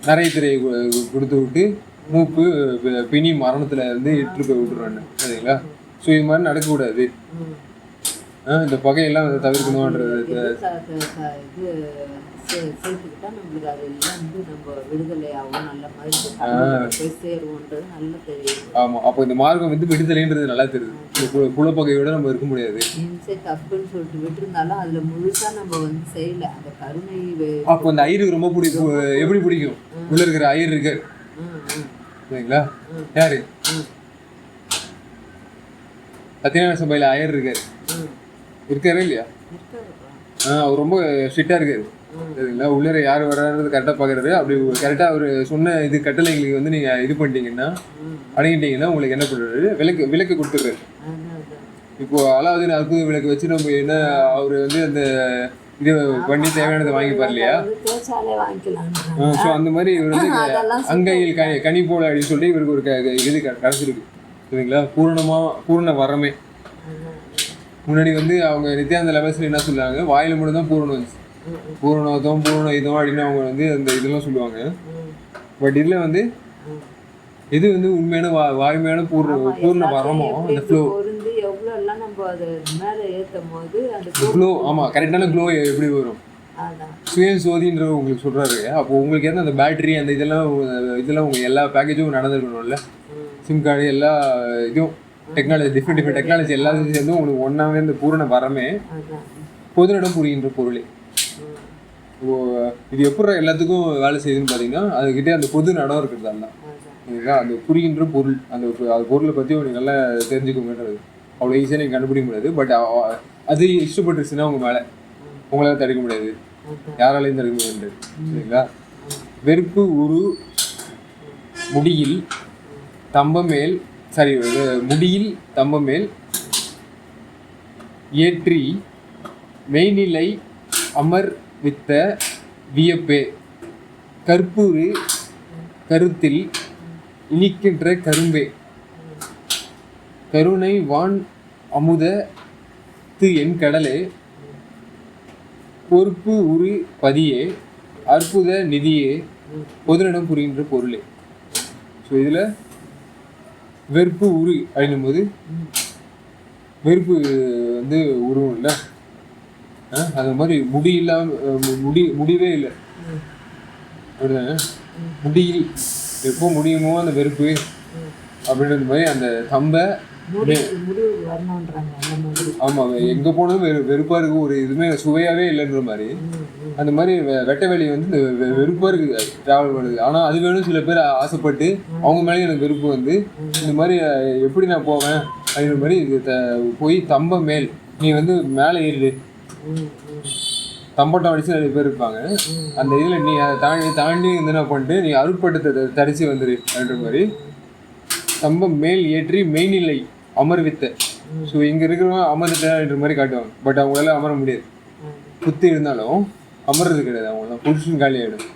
நிறைய திரையை கொடுத்து விட்டு மூப்பு பிணி மரணத்தில் இருந்து இட்டு போய் விட்டுருவாங்க. சரிங்களா? ஸோ இது மாதிரி நடக்கக்கூடாது, ம். இந்த பகையெல்லாம் தவிர்க்கணுன்றது. இது சேர்த்துக்கிட்டா நம்மளுக்கு அதெல்லாம் வந்து நம்ம விடுதலை ஆகும், நல்ல மாதிரி போய் சேருவோன்றது நல்லா தெரியும். ஆமாம், அப்போ இந்த மார்க்கம் வந்து விடுதலைன்றது நல்லா தெரியுது. இந்த குலப்பகையோட நம்ம இருக்க முடியாது. இன்சை தப்புன்னு சொல்லிட்டு விட்டுருந்தாலும் அதில் முழுசாக நம்ம வந்து செய்யலை. அந்த கருணை அப்போ அந்த ஐயருக்கு ரொம்ப பிடிக்கும். எப்படி பிடிக்கும்? உள்ள இருக்கிற ஐயர் இருக்கார் சரிங்களா? யாரு? சத்யநாராயண சபையில் ஐயர் இருக்காரு. இருக்காரா இல்லையா? அவர் ரொம்ப ஸ்ட்ரிக்டாக இருக்காரு சரிங்களா? உள்ளே யார் வர்றது கரெக்டாக பார்க்குறாரு. அப்படி கரெக்டாக அவர் சொன்ன இது கட்டளைங்களுக்கு வந்து நீங்கள் இது பண்ணிட்டீங்கன்னா, அடங்கிட்டீங்கன்னா உங்களுக்கு என்ன பண்ணுறாரு? விளக்கு கொடுத்துருக்காரு. இப்போது அலாவுதீன் அற்புத விளக்கு வச்சு நம்ம என்ன அவர் வந்து அந்த இது பண்ணி தேவையானதை வாங்கிப்பார் இல்லையா? ஸோ அந்த மாதிரி இவர் வந்து அங்கையில் கனி போல அப்படின்னு சொல்லி இவருக்கு ஒரு இது கிடச்சிருக்கு சரிங்களா? பூரண வரமே. முன்னாடி வந்து அவங்க நித்யானந்த லெவல்ஸில் என்ன சொல்லுவாங்க? வாயில் மட்டும் தான் பூரணம் வந்துச்சு, பூரணம் பூரண இதம் அப்படின்னு அவங்க வந்து அந்த இதெல்லாம் சொல்லுவாங்க. பட் இதில் வந்து எது வந்து உண்மையான வாய்மையான பூர்ண வரமோ அந்த ஃப்ளோ. க்ளோ, ஆமாம், கரெக்டான க்ளோ எப்படி வரும்? சுயசோதின்ற உங்களுக்கு சொல்கிறாரு. அப்போ உங்களுக்கு எந்த அந்த பேட்டரி அந்த இதெல்லாம் உங்கள் எல்லா பேக்கேஜும் நடந்துருக்கணும்ல. சிம் கார்டு எல்லா இதுவும் டெக்னாலஜி, டிஃப்ரெண்ட் டெக்னாலஜி எல்லாத்தையும் சேர்ந்து உங்களுக்கு ஒன்றாவே இந்த பூரண வரமே பொதுநடம் புரிகின்ற பொருளே. இது எப்படி எல்லாத்துக்கும் வேலை செய்யுதுன்னு பார்த்தீங்கன்னா, அதுக்கிட்டே அந்த பொது நடம் இருக்கிறதால தான் அந்த புரிகின்ற பொருள். அந்த பொருளை பற்றி உங்களுக்கு நல்லா தெரிஞ்சுக்கோங்கன்றது அவ்வளோ ஈஸியாக நீங்கள் கண்டுபிடிக்க முடியாது. பட் அது இஷ்டப்பட்டுருச்சுன்னா உங்கள் மேலே உங்களால் தடுக்க முடியாது, யாராலையும் தடுக்க முடியாது சரிங்களா? வெறுப்பு உரு முடியில் தம்பமேல் ஏற்றி மெய்நிலை அமர் வித்த வியப்பே கற்பூரு கருத்தில் இனிக்கின்ற கரும்பே கருணை வான் அமுத என் கடலே பொறுப்பு உரு பதியே அற்புத நிதியே பொதுநடம் புரிகின்ற பொருளே. ஸோ இதில் வெறுப்பு உரு அப்படின்னும் போது வெறுப்பு வந்து உருவம் இல்லை, அந்த மாதிரி முடிவே இல்லை அப்படிதானே? முடியில் எப்போ முடியுமோ அந்த வெறுப்பு அப்படின்றது மாதிரி அந்த தம்பை. ஆமாம், எங்கே போனதும் வெறுப்பாக இருக்குது, ஒரு இதுவுமே சுவையாகவே இல்லைன்ற மாதிரி. அந்த மாதிரி வெட்ட வேலையை வந்து இந்த வெறுப்பாக இருக்குது ட்ராவல் பண்ணுது. ஆனால் அது வேணும் சில பேர் ஆசைப்பட்டு அவங்க மேலேயும் எனக்கு வெறுப்பு வந்து இந்த மாதிரி எப்படி நான் போவேன் அப்படின்ற மாதிரி போய் தம்ப மேல் நீ வந்து மேலே ஏறிடு. தம்பட்டம் அடிச்சு நிறைய பேர் இருப்பாங்க. அந்த இதில் நீ அதை தாண்டி வந்து என்ன பண்ணிட்டு நீ அருட்பட்டத்தை தரிச்சு வந்துடு அப்படின்ற மாதிரி தம்ப மேல் ஏற்றி மெய்நிலை அமர்வித்த. ஸோ இங்கே இருக்கிறவங்க அமர்ந்துட்டேன்ற மாதிரி காட்டுவாங்க. பட் அவங்களால அமர முடியாது, புத்தி இருந்தாலும் அமர்றது கிடையாது, அவங்களாம் பொசிஷன் காலி ஆகிடும்.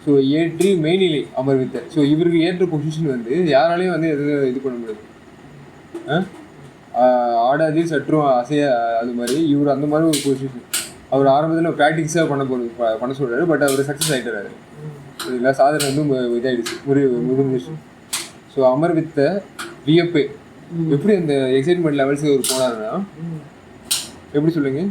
ஸோ ஏற்றி மெய்நிலை அமர்வித்த. ஸோ இவருக்கு ஏற்ற பொசிஷன் வந்து யாராலையும் வந்து எதுவும் இது பண்ண முடியாது. ஆடாது சற்றும் அசைய அது மாதிரி இவர் அந்த மாதிரி ஒரு பொசிஷன். அவர் ஆரம்பத்தில் ப்ராக்டிக்ஸாக பண்ண சொல்கிறாரு. பட் அவர் சக்ஸஸ் ஆகிட்டாரு. இதெல்லாம் சாதனை வந்து இதாகிடுச்சு, முழுந்துச்சு. ஸோ அமர்வித்த வியப்பே எப்படி அந்த எக்ஸைட்மெண்ட் லெவல்ஸுக்கு அவர் போனாருன்னா எப்படி சொல்லுங்க?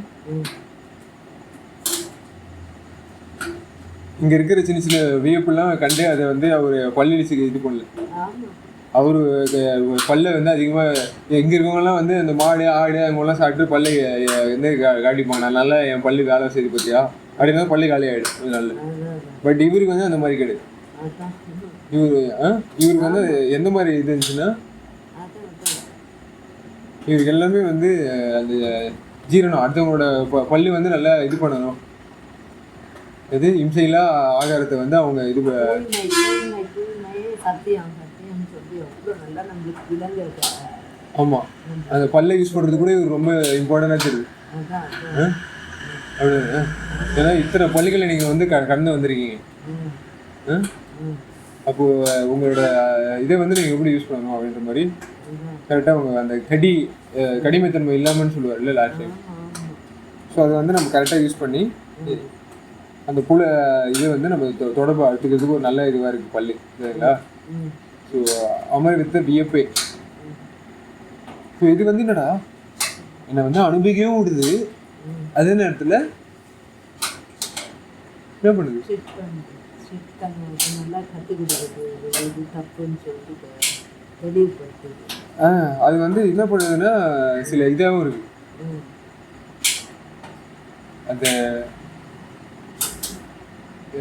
இங்கே இருக்கிற சின்ன சின்ன வியப்புலாம் கண்டு அதை வந்து அவர் பள்ளிச்சு இது பண்ணல. அவர் பல்லை வந்து அதிகமாக எங்கே இருக்கவங்கலாம் வந்து அந்த மாடு ஆடு அவங்களாம் சாப்பிட்டு பல்லை வந்து காட்டிப்பாங்க. நான் நல்லா என் பள்ளி வேலை செய்து பார்த்தியா அப்படின்னா பள்ளி காலி ஆகிடும் நல்ல. பட் இவருக்கு வந்து அந்த மாதிரி கிடையாது. இவருக்கு வந்து எந்த மாதிரி இது இருந்துச்சுன்னா இவருக்கு எல்லாமே வந்து அந்த ஜீரணம், அடுத்தவங்களோட பள்ளி வந்து நல்லா இது பண்ணணும், இது இம்சையில்லா ஆகாரத்தை வந்து அவங்க இது ஆமாம் அந்த பல்லை யூஸ் பண்ணுறது கூட இவர் ரொம்ப இம்பார்ட்டண்டாக தெரியுது. அப்படி ஏன்னா இத்தனை பள்ளிகளை நீங்கள் வந்து கடந்து வந்திருக்கீங்க. அப்போது உங்களோட இதை வந்து நீங்கள் எப்படி யூஸ் பண்ணணும் அப்படின்ற மாதிரி கரெக்டாக அவங்க அந்த கடிமைத்தன்மை இல்லாமல்னு சொல்லுவார் இல்லை லாஸ்ட் டைம். ஸோ அதை வந்து நம்ம கரெக்டாக யூஸ் பண்ணி அந்த இது வந்து நம்ம தொடர்பு அடுத்துக்கிறதுக்கு ஒரு நல்ல இதுவாக இருக்குது பள்ளி சரிங்களா? ஸோ அமர் வித்த வியப்பே ஸோ இது வந்து என்னடா என்னை வந்து அனுபவிக்கவும் விடுது, அதே நேரத்தில் என்ன பண்ணுது, நல்லா கற்றுக்கிட்டு இது தப்புன்னு சொல்லிட்டு தெளிவுபடுத்துது. அது வந்து என்ன பண்ணுதுன்னா சில இதாகவும் இருக்கு. அந்த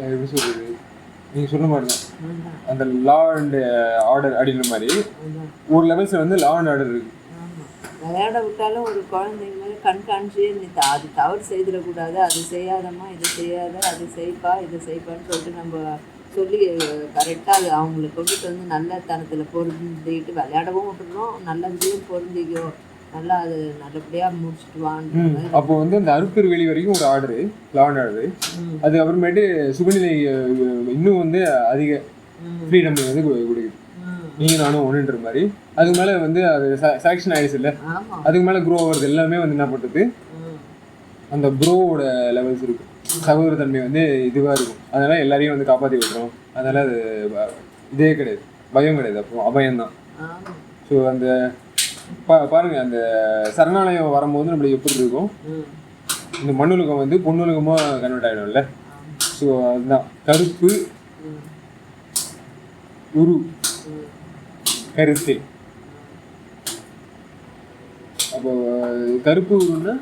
எப்படி சொல்றது, நீங்க சொன்ன மாதிரி தான் அந்த லா அண்ட் ஆர்டர் அப்படின்ற மாதிரி ஒரு லெவல்ஸ்ல வந்து லா அண்ட் ஆர்டர் இருக்கு. விளையாட விட்டாலும் ஒரு குழந்தைங்க மேலே கண்காணிச்சே அது தவறு செய்திடக்கூடாது, அது செய்யாதம்மா, இது செய்யாத, அது செய்ப்பா, இதை செய்ப்பான்னு சொல்லிட்டு நம்ம சொல்லி கரெக்டாக அது அவங்களுக்கு கொண்டுட்டு வந்து நல்ல தனத்தில் பொருந்திக்கிட்டு விளையாடவும் விட்டுறோம், நல்ல விதையும் பொருந்திக்கோ, நல்லா அது நல்லபடியாக முடிச்சுட்டு வான்னு. அப்போ வந்து அந்த அருப்பர் வெளி வரைக்கும் ஒரு ஆர்டரு, லா அண்ட் ஆர்டரு. அது அப்புறமேட்டு சுகநிலை இன்னும் வந்து அதிக ஃப்ரீடம் வந்து கொடுக்குது, நீங்க நானும் ஒன்றுன்ற மாதிரி. அதுக்கு மேலே வந்து அது செலெக்ஷன் ஆயிடுச்சு இல்லை, அதுக்கு மேலே க்ரோ ஆகிறது எல்லாமே வந்து என்ன பண்ணுறது, அந்த ப்ரோவோட லெவல்ஸ் இருக்கும், சகோதரத்தன்மை வந்து இதுவாக இருக்கும். அதனால எல்லாரையும் வந்து காப்பாற்றி விட்டுரும். அதனால அது இதே கிடையாது, பயம் கிடையாது, அப்போ அபயம்தான். ஸோ அந்த பாருங்க அந்த சரணாலயம் வரும்போது நம்மளுக்கு எப்படி இருக்கும், இந்த மண்ணுலகம் வந்து பொண்ணுலகமாக கன்வெர்ட் ஆகிடும்ல. ஸோ அதுதான் கருப்பு உரு கருத்து. அப்போ கருப்பு உருன்னா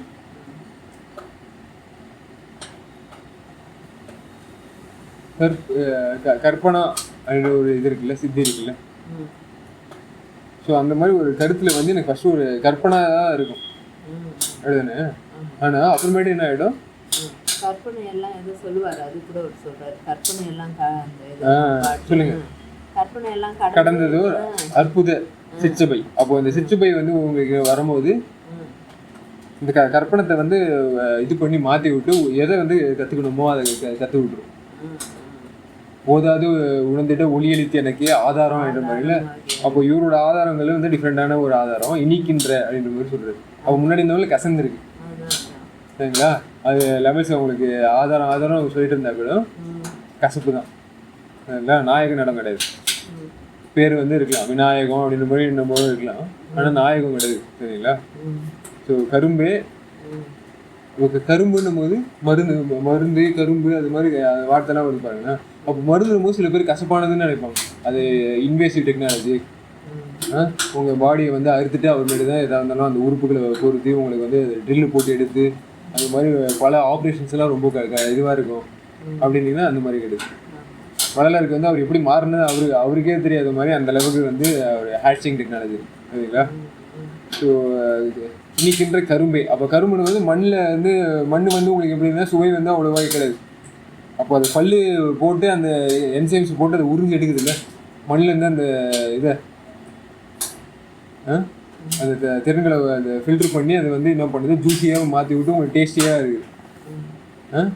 கற்பனா அப்படின்னு ஒரு இது இருக்குல்ல, சித்தி இருக்குல்ல. ஸோ அந்த மாதிரி ஒரு கருத்துல வந்து எனக்கு ஃபர்ஸ்ட் ஒரு கற்பனை தான் இருக்கும் எழுதுனே. ஆனால் அப்புறமேட்டு என்ன ஆகிடும், கற்பனை எல்லாம் எதோ சொல்லுவார், அது கூட ஒரு சொல்றாரு, கற்பனை எல்லாம் சொல்லுங்க, கற்பனை எல்லாம் கடந்தது அற்புத சிற்றபை. அப்போ இந்த சிற்றபை வந்து உங்களுக்கு வரும்போது இந்த கற்பனத்தை வந்து இது பண்ணி மாற்றி விட்டு எதை வந்து கற்றுக்கணுமோ அதை கற்று விட்டுரும். போதாது உணர்ந்துட்டு ஒளியளித்து எனக்கு ஆதாரம் என்ற மாதிரில. அப்போ இவரோட ஆதாரங்கள் வந்து டிஃப்ரெண்டான ஒரு ஆதாரம், இனிக்கின்ற அப்படின்ற மாதிரி சொல்றது. அப்போ முன்னாடி இருந்தவங்களுக்கு கசந்துருக்கு சரிங்களா. அது லெவல்ஸ் அவங்களுக்கு ஆதாரம் சொல்லிட்டு இருந்தா கூட கசப்பு தான் சரிங்களா. நாயக நடம் கிடையாது, பேர் வந்து இருக்கலாம் விநாயகம் அப்படின்ற மாதிரி இன்னும் போது இருக்கலாம், ஆனால் நாயகம் கிடையாது சரிங்களா. ஸோ கரும்பே கரும்புன்னும் போது மருந்து கரும்பு அது மாதிரி வார்த்தைலாம் வந்து பாருங்கன்னா, அப்போ மருந்தும் போது சில பேர் கசப்பானதுன்னு நினைப்பாங்க. அது இன்வேசிவ் டெக்னாலஜி, உங்கள் பாடியை வந்து அறுத்துட்டு அப்புறமேட்டு தான் எதாக இருந்தாலும் அந்த உறுப்புகளை பொறுத்து உங்களுக்கு வந்து ட்ரில்லு போட்டு எடுத்து அந்த மாதிரி பல ஆப்ரேஷன்ஸ்லாம் ரொம்ப இதுவாக இருக்கும் அப்படின்னீங்கன்னா அந்த மாதிரி கிடையாது. வள்ளலாருக்கு வந்து அவர் எப்படி மாறினது அவருக்கே தெரியாத மாதிரி அந்த அளவுக்கு வந்து அவர் ஹேட்சிங் டெக்னாலஜி சரிங்களா. ஸோ இன்னைக்குன்ற கரும்பே. அப்போ கரும்புன்னு வந்து மண்ணில் வந்து மண் வந்து உங்களுக்கு எப்படின்னா சுவை வந்து அவ்வளோவா கிடையாது. அப்போ அது பல்லு போட்டு அந்த என்சைம்ஸ் போட்டு அதை உறிஞ்சி எடுக்குது இல்லை மண்ணிலேருந்து அந்த இதை அந்த தெருங்களை அந்த ஃபில்டர் பண்ணி அதை வந்து என்ன பண்ணுது, ஜூஸியாக மாற்றி விட்டு உங்களுக்கு டேஸ்டியாக இருக்குது.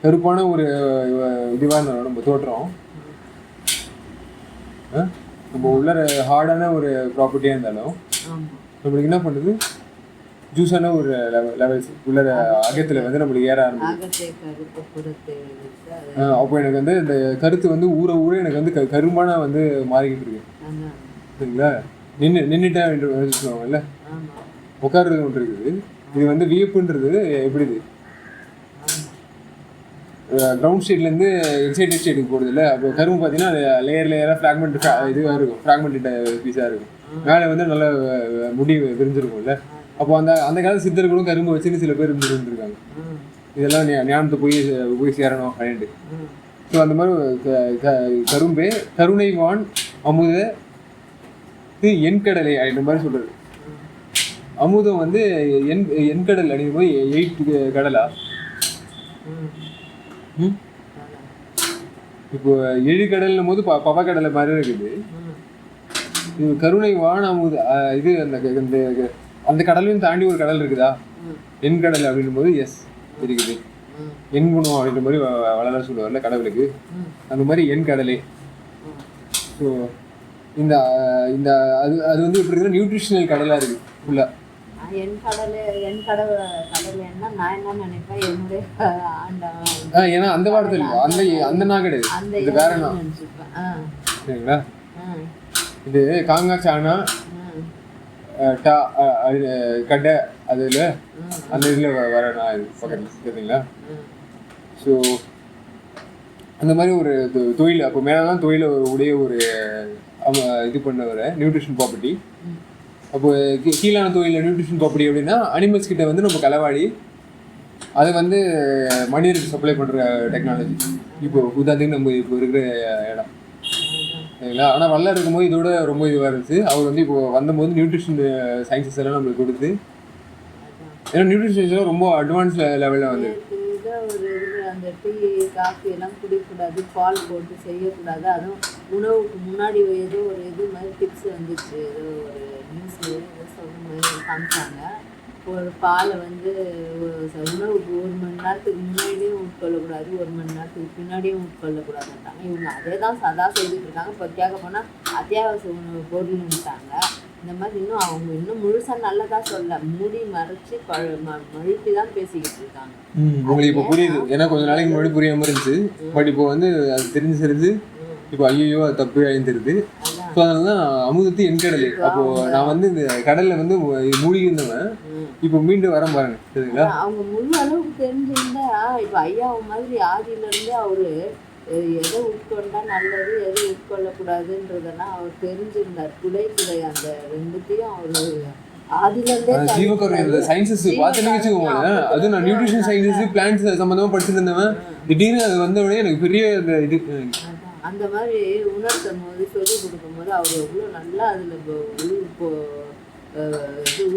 கருப்பான ஒரு இதுவாக இருந்தாலும் நம்ம தோற்றம், நம்ம உள்ள ஹார்டான ஒரு ப்ராப்பர்ட்டியாக இருந்தாலும் நம்மளுக்கு என்ன பண்ணுது, ஜூஸான ஒரு லெவல்ஸ் உள்ள அகத்தில் வந்து நம்மளுக்கு ஏற ஆரம்பிச்சு. அப்போ எனக்கு வந்து இந்த கருத்து வந்து ஊற எனக்கு வந்து கரும்பான வந்து மாறிக்கிட்டு இருக்கு சரிங்களா. நின்றுட்டேன் என்று சொல்லுவாங்கல்ல, உட்கார்றது ஒன்று இருக்குது. இது வந்து வியப்புன்றது எப்படி இது கிரவுண்ட் ஸ்டேட்லேருந்து எக்ஸைட்டட் ஸ்டேட்டுக்கு போகிறது இல்லை. அப்போ கரும்பு பார்த்தீங்கன்னா அது லேயராக ஃப்ராக்மெண்ட் இதுவாக இருக்கும், ஃப்ராக்மெண்ட் பீஸாக இருக்கும். மேலே வந்து நல்ல முடி விரிஞ்சிருக்கும்ல. அப்போ அந்த கால சித்தர்களும் கரும்பு வச்சுன்னு சில பேர் இருந்துருக்காங்க. இதெல்லாம் ஞானத்தை போய் சேரணும் அப்படின்ட்டு. ஸோ அந்த மாதிரி கரும்பே கருணைவான் அமுத எண்கடலை அப்படின்ற மாதிரி சொல்கிறது. அமுதம் வந்து எண்கடல் அப்படிங்கும் போது 8 கடலா. இப்போ 7 கடல்னும் போது பவக்கடலை மாதிரி இருக்குது. இது கருணை வான் அமுது இது அந்த கடலையும் தாண்டி ஒரு கடல் இருக்குதா என் கடல் அப்படின்னும் போது எஸ் இருக்குது. என் குணம் அப்படின்ற மாதிரி வளர சொல்லுவார்ல கடவுளுக்கு, அந்த மாதிரி என் கடலே. ஸோ இந்த இந்த அது வந்து எப்படி இருக்குன்னா நியூட்ரிஷனல் கடலாக இருக்குது ஃபுல்லாக. ஏன்னா அந்த வார்த்தை இல்லை, அந்த நான் கிடையாது, இது வேற சரிங்களா. இது காங்கா சானா டா கடை அதில் அந்த இதில் வர நான் இது பக்கத்தில் சரிங்களா. ஸோ அந்த மாதிரி ஒரு தொழில் அப்போ மேலெல்லாம் தொழிலை உடைய ஒரு இது பண்ண நியூட்ரிஷன் ப்ராப்பர்ட்டி. அப்போ கீழான தொழிலில் நியூட்ரிஷன் ப்ராப்பர்ட்டி அப்படின்னா அனிமல்ஸ் கிட்ட வந்து நம்ம களவாடி அதை வந்து மனிதருக்கு சப்ளை பண்ணுற டெக்னாலஜி. இப்போ உதாரணத்துக்கு நம்ம இப்போ இருக்கிற இடம் சரிங்களா. ஆனால் வல்ல இருக்கும்போது இதோட ரொம்ப இதுவாக இருந்துச்சு. அவர் வந்து இப்போ வந்தபோது நியூட்ரிஷன் சயின்சஸ் எல்லாம் நம்மளுக்கு கொடுத்து, ஏன்னா நியூட்ரிஷன் சயின்ஸ் எல்லாம் ரொம்ப அட்வான்ஸ் லெவலில் வந்து ஒரு அந்த டீ காஃபி எல்லாம் குடிக்கக்கூடாது, பால் போட்டு செய்யக்கூடாது. அதுவும் உணவுக்கு முன்னாடி ஏதோ ஒரு இது மாதிரி டிப்ஸ் வந்துச்சு. ஏதோ ஒரு நியூஸில் ஏதோ சொல்கிற மாதிரி காமிச்சாங்க. ஒரு பாலை வந்து உணவுக்கு 1 மணி நேரத்துக்கு முன்னாடியும் உட்கொள்ளக்கூடாது, 1 மணி நேரத்துக்கு பின்னாடியும் உட்கொள்ளக்கூடாதுன்ட்டாங்க. இவங்க அதே தான் சதா செய்துட்டு இருக்காங்க. இப்போ கேட்க போனால் அத்தியாவசிய உணவு பொருள்ன்ட்டாங்க. இந்த மாதிரி அவங்க முழுசாக நல்லதா சொல்ல, மூடி மறைச்சி மழுப்பி தான் பேசிக்கிட்டு இருக்காங்க. உங்களுக்கு இப்போ புரியுது. ஏன்னா கொஞ்சம் நாளைக்கு முன்னாடி புரியாமல் இருந்துச்சு. பட் இப்போ வந்து அது தெரிஞ்சு இப்போ ஐயோ அது தப்பு அழிந்துருது. ஸோ அதனால தான் அமுதத்து என் கடலை. அப்போது நான் வந்து இந்த கடலில் வந்து மூழ்கி இருந்தவன் இப்போ மீண்டும் வர பாருங்க சரிங்களா. அவங்க முழு அளவுக்கு தெரிஞ்சிருந்தா இப்போ ஐயா மாதிரி ஆதியிலேருந்தே அவரு எதை உட்கொண்டா நல்லது எதை உட்கொள்ளக்கூடாதுன்றதெல்லாம் அவர் தெரிஞ்சிருந்தார். குடை அந்த ரெண்டுத்தையும் அவரு ஜீவகருணை சயின்சஸ் பார்த்தேன்னு வச்சுக்கோங்க. அது நான் நியூட்ரிஷன் சயின்சஸ் பிளான்ஸ் சம்மந்தமாக படிச்சுட்டு இருந்தவன் திடீர்னு அது வந்த உடனே எனக்கு பெரிய இது அந்த மாதிரி உணர்த்தும் போது சொல்லிக் கொடுக்கும் போது அவர் எவ்வளோ நல்லா அதில்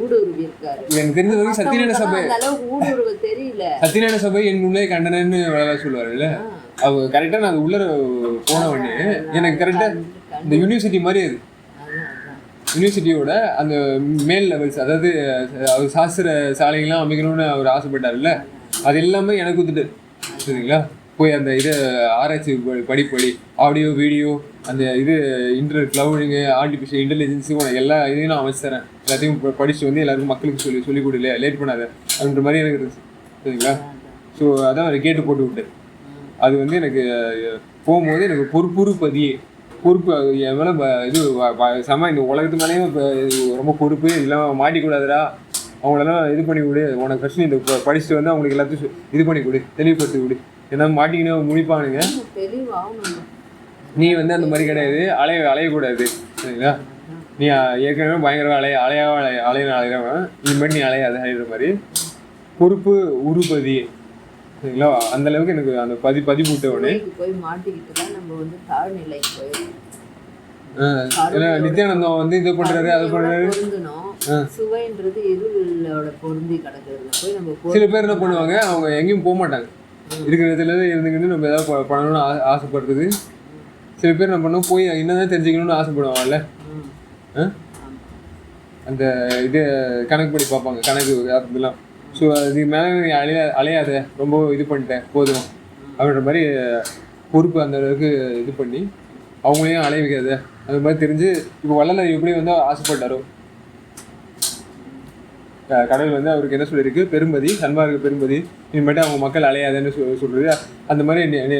ஊடுருவி இருக்காரு. எனக்கு தெரிஞ்ச வரைக்கும் சத்தியநாராயண சபை அளவுக்கு ஊடுருவ தெரியல. சத்தியநாராயண சபை என் உள்ளே கண்டனன்னு வேலை சொல்லுவாருல்ல. அவர் கரெக்டாக நான் உள்ளே போன உடனே எனக்கு கரெக்டாக இந்த யூனிவர்சிட்டி மாதிரி அது யூனிவர்சிட்டியோட அந்த மேல் லெவல்ஸ், அதாவது அவர் சாஸ்திர சாலைகள்லாம் அமைக்கணும்னு அவர் ஆசைப்பட்டார்ல, அது எல்லாமே எனக்கு வந்துட்டு சரிங்களா. போய் அந்த இதை ஆராய்ச்சி படிப்படி ஆடியோ வீடியோ அந்த இது கிளவுடிங்கு ஆர்டிஃபிஷியல் இன்டெலிஜென்ஸு எல்லா இதையும் நான் அமைச்சு தரேன். எல்லாத்தையும் படிச்சுட்டு வந்து எல்லாருக்கும் மக்களுக்கு சொல்லி கொடுல லேட் பண்ணாத அப்படின்ற மாதிரி எனக்கு இருந்துச்சு சரிங்களா. ஸோ அதான் அவர் கேட்டு போட்டு விட்டேன். அது வந்து எனக்கு போகும்போது எனக்கு பொறுப்பு என் மேலே இது செம. இந்த உலகத்து மேலேயும் ரொம்ப பொறுப்பு இதெல்லாம் மாட்டிக்கூடாதுடா, அவங்களெல்லாம் இது பண்ணி விடு, உனக்கு ஃபஸ்ட்டு இந்த படிச்சுட்டு வந்து அவங்களுக்கு எல்லாத்தையும் இது பண்ணி கொடு, தெளிவுபடுத்தி விடு, ஏன்னா மாட்டிக்கின்னு முடிப்பானுங்க. நீ வந்து அந்த மாதிரி கிடையாது, அலையக்கூடாது சரிங்களா. நீ ஏற்கனவே பயங்கரமாக அலையிறவன், இனிமேட்டு நீ அலையாத அலையிற மாதிரி பொறுப்பு உருப்பதி சரிங்களா. அந்த அளவுக்கு எனக்கு அந்த பதிப்பு விட்டவொடனே போய் மாட்டிக்கிட்டு தான் நம்ம வந்து தாழ்நிலை போயிடும். ஏன்னா நித்யானந்தம் வந்து இது பண்றாரு அது பண்றாரு. சுவைன்றது இருளோட பொருந்தி கிடக்குறது. போய் நம்ம சில பேர் என்ன பண்ணுவாங்க, அவங்க எங்கேயும் போக மாட்டாங்க, இருக்கிற இடத்துல இருந்துக்கிட்டு நம்ம ஏதாவது பண்ணணும்னு ஆசைப்படுறது. சில பேர் என்ன பண்ணுவோம், போய் என்னதான் தெரிஞ்சுக்கணும்னு ஆசைப்படுவாங்கல்ல, அந்த இது கணக்கு படி பார்ப்பாங்க, கணக்கு அதெல்லாம். ஸோ அதுக்கு மேலே நீ அலையாத, ரொம்ப இது பண்ணிட்டேன் போதும் அப்படின்ற மாதிரி பொறுப்பு அந்த அளவுக்கு இது பண்ணி அவங்களையும் அலைய வைக்காத அந்த மாதிரி தெரிஞ்சு. இப்போ வள்ளலார் எப்படி வந்து ஆசைப்பட்டாரோ, கடவுள் வந்து அவருக்கு என்ன சொல்லியிருக்கு, பெரும்பதி சன்மார்க்க பெரும்பதி, இனிமேட்டு அவங்க மக்கள் அலையாதன்னு சொல்கிறது. அந்த மாதிரி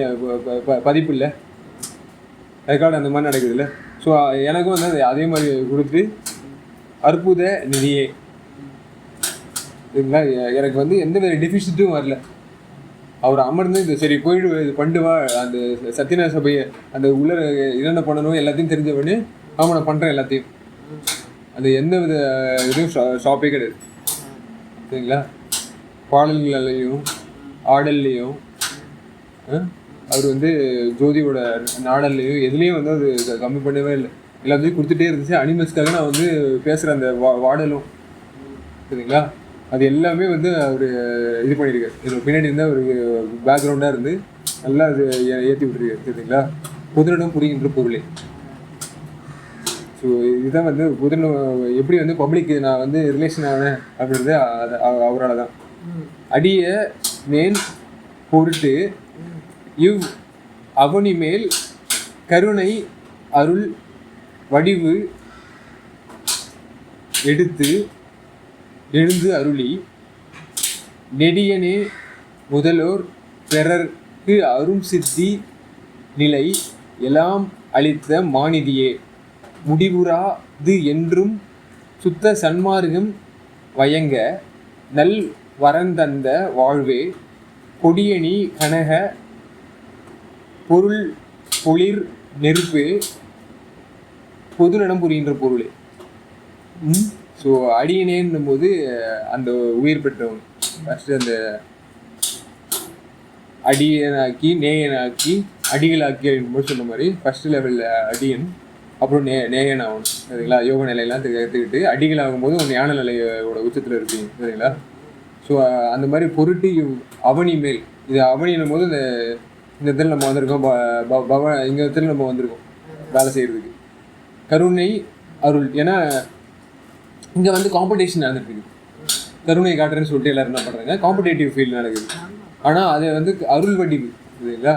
பதிப்பு இல்லை, ரெக்கார்டு அந்த மாதிரி நடக்குது இல்லை. ஸோ எனக்கும் வந்து அதே மாதிரி கொடுத்து அற்புத நிதியே சரிங்களா. எனக்கு வந்து எந்த வேறு டெஃபிஷிட்டும் வரல. அவர் அமர்ந்து இந்த சரி போயிடு இது பண்ணுவா, அந்த சத்தியநாராயண சபையை அந்த உள்ள என்னென்ன பண்ணணும் எல்லாத்தையும் தெரிஞ்சவொடனே ஆமாம் நான் பண்ணுறேன் எல்லாத்தையும். அது எந்த வித இதுவும் ஷாப்பே கிடையாது சரிங்களா. பாடல்களையும் ஆடல்லையும் அவர் வந்து ஜோதியோட நாடல்லையும் எதுலேயும் வந்து அது கம்மி பண்ணவே இல்லை, எல்லாத்தையும் கொடுத்துட்டே இருந்துச்சு. அனிமல்ஸ்க்காக நான் வந்து பேசுகிற அந்த வாடலும் சரிங்களா, அது எல்லாமே வந்து அவர் இது பண்ணியிருக்காரு. என்னோட பின்னாடி இருந்தால் ஒரு பேக்ரவுண்டாக இருந்து நல்லா அது ஏற்றி விட்டுருக்காரு சரிங்களா. புதிரிடம் புரிகின்ற பொருளே. ஸோ இதுதான் வந்து புதிரிடம் எப்படி வந்து பப்ளிக் நான் வந்து ரிலேஷன் ஆனேன் அப்படின்றது அவரால் தான். அடிய மேன் பொருட்டு இவ் அவனி மேல் கருணை அருள் வடிவு எழுந்து அருளி நெடியனே முதலோர் பிறர்க்கு அரும் சித்தி நிலை எல்லாம் அளித்த மாநிதியே முடிவுறாது என்றும் சுத்த சன்மார்க்கம் வயங்க நல் வரந்தந்த வாழ்வே கொடியணி கனக பொருள் பொளிர் நெருப்பு பொது நடம் புரிகின்ற பொருளே. ஸோ அடியனேன்னும் போது அந்த உயிர் பெற்றவன் ஃபஸ்ட்டு அந்த அடியனாக்கி நேயனாக்கி அடிகளாக்கி அப்படின்னு சொன்ன மாதிரி ஃபஸ்ட்டு லெவலில் அடியன், அப்புறம் நேயன் ஆகணும் சரிங்களா. யோக நிலையெல்லாம் கற்றுக்கிட்டு அடிகள் ஆகும்போது ஒரு ஞான நிலையோட உச்சத்தில் இருப்பீங்க சரிங்களா. ஸோ அந்த மாதிரி பொருட்டு அவனி மேல், இது அவனின்னும் போது இந்த இடத்துல நம்ம வந்திருக்கோம், இங்கே இடத்துல நம்ம வந்திருக்கோம் வேலை செய்கிறதுக்கு. கருணை அருள், ஏன்னா இங்கே வந்து காம்படிஷன் நடந்துட்டு கருணை காட்டுறேன்னு சொல்லிட்டு எல்லாரும் என்ன பண்ணுறாங்க, காம்படேட்டிவ் ஃபீல்டு நடக்குது. ஆனால் அதை வந்து அருள் வடிவு இல்லைங்களா,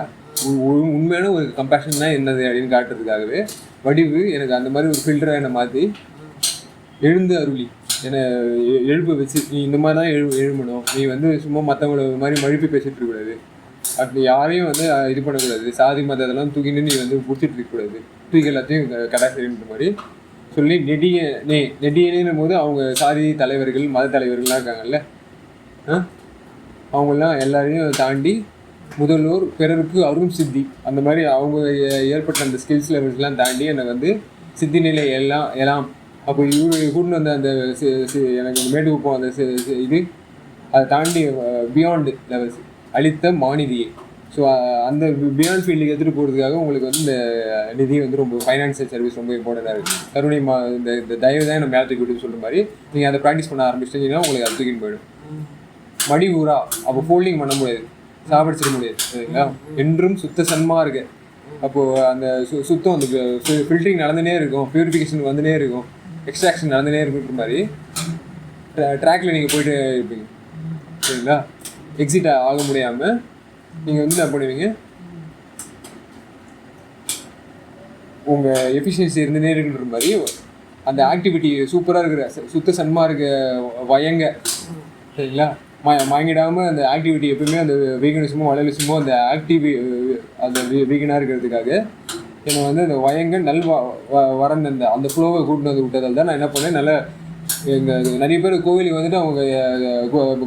உண்மையான ஒரு கம்பேஷன்னா என்னது அப்படின்னு காட்டுறதுக்காகவே வடிவு எனக்கு அந்த மாதிரி ஒரு ஃபில்டரை என்னை மாற்றி எழுந்து அருளி என்னை எழுப்ப வச்சு, நீ இந்த மாதிரி தான் எழுமணும், நீ வந்து சும்மா மற்றவங்கள மாதிரி மழுப்பி பேசிகிட்டு இருக்கக்கூடாது, அப்படி யாரையும் வந்து இது பண்ணக்கூடாது, சாதி மத இதெல்லாம் தூக்கின்னு நீ வந்து பிடிச்சிட்டு இருக்கக்கூடாது, தூக்கி எல்லாத்தையும் கடாசரின்ற மாதிரி சொல்லி நெடியனும் போது அவங்க சாதி தலைவர்கள் மத தலைவர்கள்லாம் இருக்காங்கல்ல, அவங்கெல்லாம் எல்லாரையும் தாண்டி முதல்வோர் பிறருக்கு அரும் சித்தி அந்த மாதிரி அவங்க ஏற்பட்ட அந்த ஸ்கில்ஸ் லெவல்ஸ்லாம் தாண்டி என்னை வந்து சித்தி நிலை எல்லாம் அப்போ இவரு கூட்டு வந்த அந்த எனக்கு மேட்டுக்குப்போம் அந்த இது அதை தாண்டி பியாண்டு லெவல்ஸ் அளித்த மாநிதியை. ஸோ அந்த பியாண்ட் ஃபீல்டுக்கு எடுத்துகிட்டு போகிறதுக்காக உங்களுக்கு வந்து இந்த நிதி வந்து ரொம்ப ஃபைனான்சியல் சர்வீஸ் ரொம்ப இம்பார்ட்டண்ட்டாக இருக்குது. கருணை இந்த தயவு தான் நம்ம மேட்ரிக் விட்டு சொல்கிற மாதிரி நீங்கள் அதை ப்ராக்டிஸ் பண்ண ஆரம்பிச்சிட்டிங்கன்னா உங்களுக்கு அது தூக்கின்னு போயிடும். மடி ஊரா அப்போ ஃபோல்டிங் பண்ண முடியாது, சாப்பிடிச்சிட முடியாது சரிங்களா. என்றும் சுத்த சன்மாக இருக்கு. அப்போது அந்த சுத்தம் அந்த ஃபில்டரிங் நடந்துனே இருக்கும், பியூரிஃபிகேஷன் வந்துனே இருக்கும், எக்ஸ்ட்ராக்ஷன் நடந்துனே இருக்குன்ற மாதிரி ட்ராக்கில் நீங்கள் போயிட்டு இருப்பீங்க சரிங்களா. எக்ஸிட் ஆக முடியாமல் நீங்கள் வந்து என்ன பண்ணுவீங்க, உங்கள் எஃபிஷியன்சி இருந்துனே இருக்குன்ற மாதிரி அந்த ஆக்டிவிட்டி சூப்பராக இருக்கிற சுத்த சன்மாக இருக்க வயங்க சரிங்களா. வாங்கிடாமல் அந்த ஆக்டிவிட்டி எப்பவுமே அந்த வீகனிசமோ வளலிசமோ அந்த அந்த வீகனாக இருக்கிறதுக்காக என்னை வந்து அந்த வயங்க வரந்த அந்த ஃப்ளோவை கூட்டிட்டு வந்து விட்டதால் தான் நான் என்ன பண்ணேன், நல்லா எங்கள் நிறைய பேர் கோவிலுக்கு வந்துட்டு அவங்க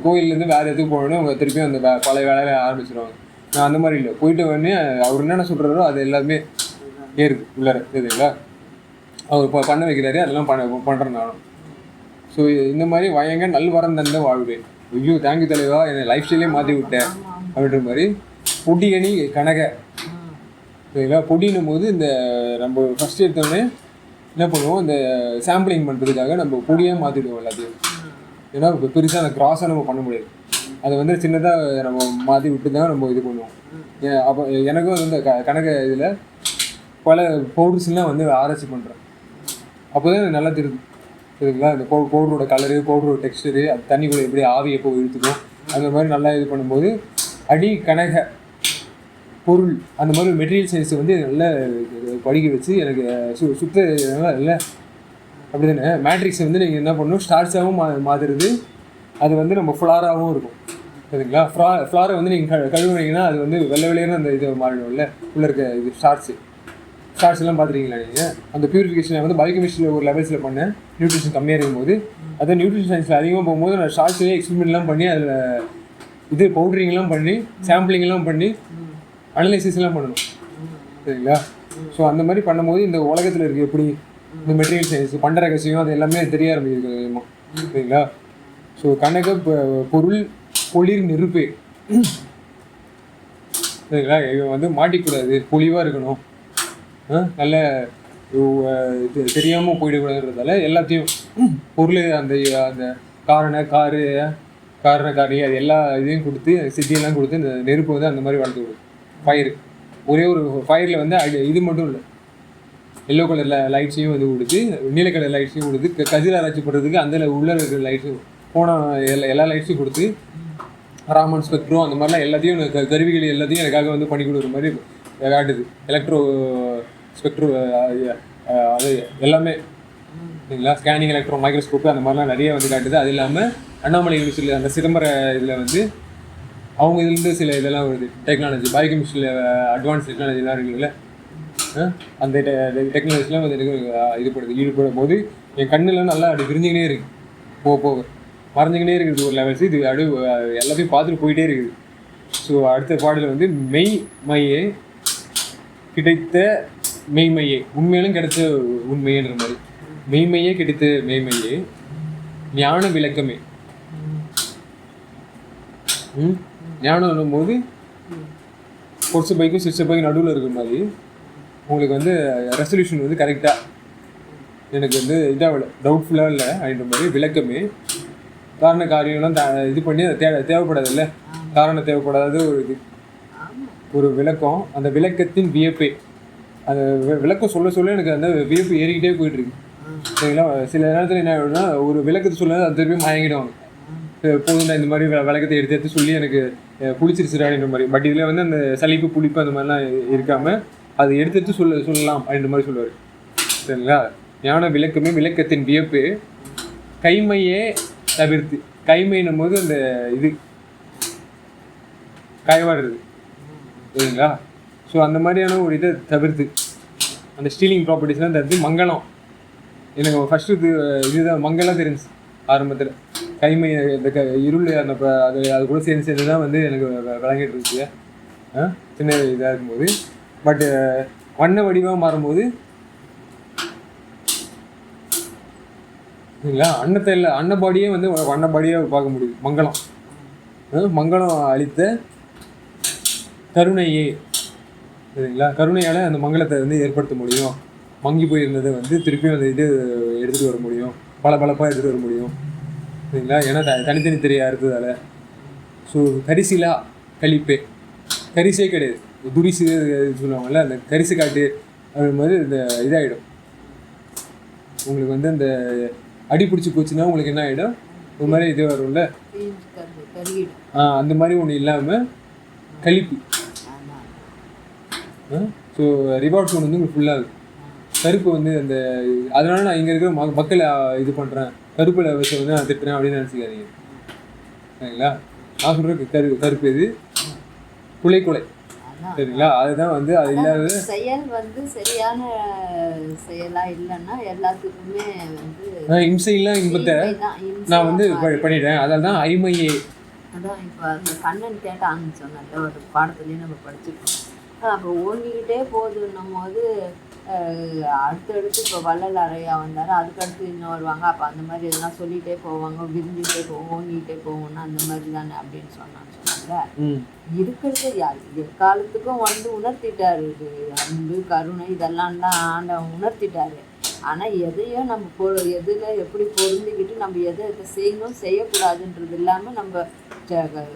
கோவிலேருந்து வேறு எதுக்கு போனோடனே அவங்க திருப்பியும் அந்த பழைய வேலையை ஆரம்பிச்சிடுவாங்க. நான் அந்த மாதிரி இல்லை, போயிட்டு உடனே அவர் என்னென்ன சொல்கிறாரோ அது எல்லாமே ஏறுது உள்ளார சரிங்களா. அவர் பண்ண வைக்கிறாரு, அதெல்லாம் பண்ணுறேன் நானும். ஸோ இந்த மாதிரி வயங்க நல்வரந்தந்த வாழ்வேன். ஐயோ தேங்க்யூ தலைவா, என்னை லைஃப் ஸ்டைலே மாற்றி விட்டேன் அப்படின்ற மாதிரி. பொடியணி கனக சரிங்களா. பொடின்னும் போது இந்த நம்ம ஃபஸ்ட்டு எடுத்தோடனே என்ன பண்ணுவோம், இந்த சாம்பிளிங் பண்ணுறதுக்காக நம்ம பொடியாக மாற்றிடுவோம் எல்லாத்தையும். ஏன்னா இப்போ பெருசாக அந்த க்ராஸாக நம்ம பண்ண முடியாது, அதை வந்து சின்னதாக நம்ம மாற்றி விட்டு தான் நம்ம இது பண்ணுவோம். அப்போ எனக்கும் வந்து இந்த கனக இதில் பல பவுடர்ஸ்லாம் வந்து ஆராய்ச்சி பண்ணுறேன். அப்போ தான் எனக்கு நல்லா தெரியுது சரிங்களா. இந்த பவுடரோட கலரு, பவுடரோட டெக்ஸ்டரு, அது தண்ணி கூட எப்படி ஆவி எப்போ இழுத்துக்கும் அந்த மாதிரி நல்லா இது பண்ணும்போது அடி கனக பொருள் அந்த மாதிரி மெட்டீரியல் சயின்ஸை வந்து நல்லா படிக்க வச்சு எனக்கு சுத்த இல்லை அப்படி தானே. மேட்ரிக்ஸை வந்து நீங்கள் என்ன பண்ணணும், ஸ்டார்ஸாகவும் மாற்றுறது, அது வந்து நம்ம ஃப்ளாராகவும் இருக்கும் சரிங்களா. ஃப்ளாரை வந்து நீங்கள் கழுவுனீங்கன்னா அது வந்து வெள்ளை வெளியேன்னு அந்த இது மாறிடும்ல, உள்ளே இருக்க இது ஸ்டார்ஸ் எல்லாம் பார்த்துருக்கீங்களா நீங்கள். அந்த பியூரிஃபிகேஷனை வந்து பயோகெமிஸ்ட்ரியில் ஒரு லெவல்ஸில் பண்ணேன், நியூட்ரிஷன் கம்மியாக இருக்கும்போது. அதான் நியூட்ரிஷன் சயின்ஸில் அதிகமாக போகும்போது நான் ஸ்டார்ஸ்லேயே எக்ஸ்பெரிமெண்ட்லாம் பண்ணி அதில் இது பவுடரிங்லாம் பண்ணி சாம்பிளிங்லாம் பண்ணி அனலைசிஸ்லாம் பண்ணணும் சரிங்களா. ஸோ அந்த மாதிரி பண்ணும்போது இந்த உலகத்தில் இருக்குது எப்படி இந்த மெட்டீரியல் சயின்ஸ் பண்ணுற ரகசியம் அது எல்லாமே தெரிய ஆரம்பிக்குது சரிங்களா. ஸோ கனக பொருள் பொளிர் நெருப்பு சரிங்களா. இவன் வந்து மாட்டிக்கூடாது, பொலிவாக இருக்கணும், நல்ல தெரியாமல் போயிடக்கூடாதுன்றதால எல்லாத்தையும் பொருள் அந்த அந்த காரணக்காரி அது எல்லா இதையும் கொடுத்து சிட்டியெல்லாம் கொடுத்து இந்த நெருப்பு வந்து அந்த மாதிரி வளர்த்து விடும். ஃபயரு ஒரே ஒரு ஃபயரில் வந்து இது மட்டும் இல்லை, எல்லோ கலர் லைட்ஸையும் வந்து கொடுத்து, நீல கலர் லைட்ஸையும் கொடுத்து, கதிர் ஆராய்ச்சி பண்ணுறதுக்கு அந்த உள்ளே இருக்கிற லைட்ஸும் போன எல்லா லைட்ஸையும் கொடுத்து, ராமன் ஸ்பெக்ட்ரோ அந்த மாதிரிலாம் எல்லாத்தையும் கருவிகள் எல்லாத்தையும் எனக்காக வந்து பண்ணி கொடுக்குற மாதிரி காட்டுது. எலக்ட்ரோ ஸ்பெக்ட்ரோ அது எல்லாமே சரிங்களா. ஸ்கேனிங் எலக்ட்ரோ மைக்ரோஸ்கோப்பு அந்த மாதிரிலாம் நிறைய வந்து காட்டுது. அது இல்லாமல் அண்ணாமலை யூனிவர்சிட்டியில் அந்த சிதம்பர இதில் வந்து அவங்க இதுலேருந்து சில இதெல்லாம் வருது, டெக்னாலஜி பயோகெமிஸ்ட்ரியில் அட்வான்ஸ் டெக்னாலஜிலாம் இருக்குல்ல, அந்த டெக்னாலஜிலாம் வந்து ஈடுபடும் போது என் கண்ணுல நல்லா அப்படி விரிஞ்சுக்கினே இருக்கு, போக போக மறைஞ்சுக்கினே இருக்குது ஒரு லெவல்ஸ். இது அப்படியே எல்லாத்தையும் பார்த்துட்டு போயிட்டே இருக்குது. ஸோ அடுத்த பாடல் வந்து மெய் மையே கிடைத்த மெய்மையே, உண்மையிலும் கிடைச்ச உண்மையன்ற மாதிரி. மெய்மையே கிடைத்த மெய்மையே, ஞான விளக்கமே. ஞானம் போது பொருசு பைக்கும் சிஸ்டர் பைக்கும் நடுவில் இருக்கிற மாதிரி உங்களுக்கு வந்து ரெசல்யூஷன் வந்து கரெக்டாக எனக்கு வந்து இதாகல, டவுட்ஃபுல்லாக இல்லை அப்படின்ற மாதிரி. விளக்கமே காரண காரியம்லாம் இது பண்ணி தேவைப்படாது இல்லை, காரணம் தேவைப்படாத ஒரு இது, ஒரு விளக்கம். அந்த விளக்கத்தின் வியப்பே, அந்த விளக்கம் சொல்ல சொல்ல எனக்கு அந்த வியப்பு ஏறிக்கிட்டே போயிட்டுருக்கு. சரிங்களா? சில நேரத்தில் என்ன ஆகிடும்னா ஒரு விளக்கத்தை சொல்ல அது திருப்பி மயங்கிடுவாங்க. போதும் இந்த மாதிரி விளக்கத்தை எடுத்து சொல்லி எனக்கு புளிச்சிருச்சுடா அப்படின்ற மாதிரி. பட் இதில் வந்து அந்த சலிப்பு புளிப்பு அந்த மாதிரிலாம் இருக்காமல் அதை எடுத்து சொல்லலாம் அப்படின்ற மாதிரி சொல்லுவார். சரிங்களா? ஞான விளக்கமே விளக்கத்தின் வியப்பு, கைமையே தவிர்த்து. கைமைன்னும் போது அந்த இது காயவாடுறது. சரிங்களா? ஸோ அந்த மாதிரியான ஒரு இதை தவிர்த்து, அந்த ஸ்டீலிங் ப்ராப்பர்ட்டிஸ்லாம் தவிர்த்து மங்களம். எனக்கு ஃபஸ்ட்டு இதுதான் மங்களாக தெரிஞ்சு ஆரம்பத்தில். கைமை இந்த இருள் அந்த அது கூட சேர்ந்து தான் வந்து எனக்கு விளங்கிட்டு இருந்துச்சு சின்ன இதாக இருக்கும்போது. பட்டு வண்ண வடிவாக மாறும்போது இல்லைங்களா, அன்னத்தை இல்லை அன்னபாடியே வந்து வண்ணபாடியாக பார்க்க முடியுது. மங்களம், மங்களம் அளித்த கருணையே. சரிங்களா? கருணையால் அந்த மங்களத்தை வந்து ஏற்படுத்த முடியும். மங்கி போயிருந்ததை வந்து திருப்பியும் அந்த இது எடுத்துகிட்டு வர முடியும், பளபளப்பாக எடுத்துகிட்டு வர முடியும். சரிங்களா? ஏன்னா தனித்தனி திரையாக இருந்ததால். ஸோ கரிசிலா கழிப்பே, கரிசே கிடையாது, துரிசு சொல்லுவாங்கள்ல, அந்த கரிசு காட்டு அப்படிங்கும்போது இந்த இதாகிடும் உங்களுக்கு. வந்து அந்த அடி பிடிச்சி போச்சுன்னா உங்களுக்கு என்ன ஆகிடும், ஒரு மாதிரி இது வரும்ல, அந்த மாதிரி ஒன்று இல்லாமல் கழிப்பு. ஸோ ரிவார்ட்ஸ் ஒன்று வந்து உங்களுக்கு ஃபுல்லாக இருக்கும். கருப்பு வந்து அந்த அதனால நான் இங்கே இருக்கிற மக்களை இது பண்ணுறேன், கருப்பில் வச்சு வந்து நான் திட்டுறேன் அப்படின்னு நினச்சிக்காதீங்க. சரிங்களா? நான் சொல்கிறேன் கருப்பு இது குலை. சரிங்களா? அதுதான் வந்து அது இல்லாத செயல் வந்து சரியான செயலா இல்லைன்னா எல்லாத்துக்குமே வந்து இம்சையெல்லாம் இன்பத்தை நான் வந்து பண்ணிட்டேன். அதால் தான் ஐமையே. அதான் இப்போ அந்த கண்ணன் கேட்டான்னு சொன்னால ஒரு பாடத்துலேயும் நம்ம படிச்சுருக்கோம். அப்போ ஓங்கிக்கிட்டே போகுதுன்னும் போது அடுத்தடுத்து இப்போ வள்ளல் அறையா வந்தார், அதுக்கடுத்து இன்னும் வருவாங்க. அப்போ அந்த மாதிரி இதெல்லாம் சொல்லிகிட்டே போவாங்க, விரிஞ்சுக்கிட்டே போவோம், ஓங்கிக்கிட்டே போவோம்னா அந்த மாதிரி தானே அப்படின்னு சொன்னாங்க. இருக்கிறது யார் எக்காலத்துக்கும் வந்து உணர்த்திட்டாரு. இது அன்பு கருணை இதெல்லாம் தான் ஆண்டவன் உணர்த்திட்டாரு. ஆனால் எதையும் நம்ம எதில் எப்படி பொருந்திக்கிட்டு நம்ம எதை செய்யணும் செய்யக்கூடாதுன்றது இல்லாமல் நம்ம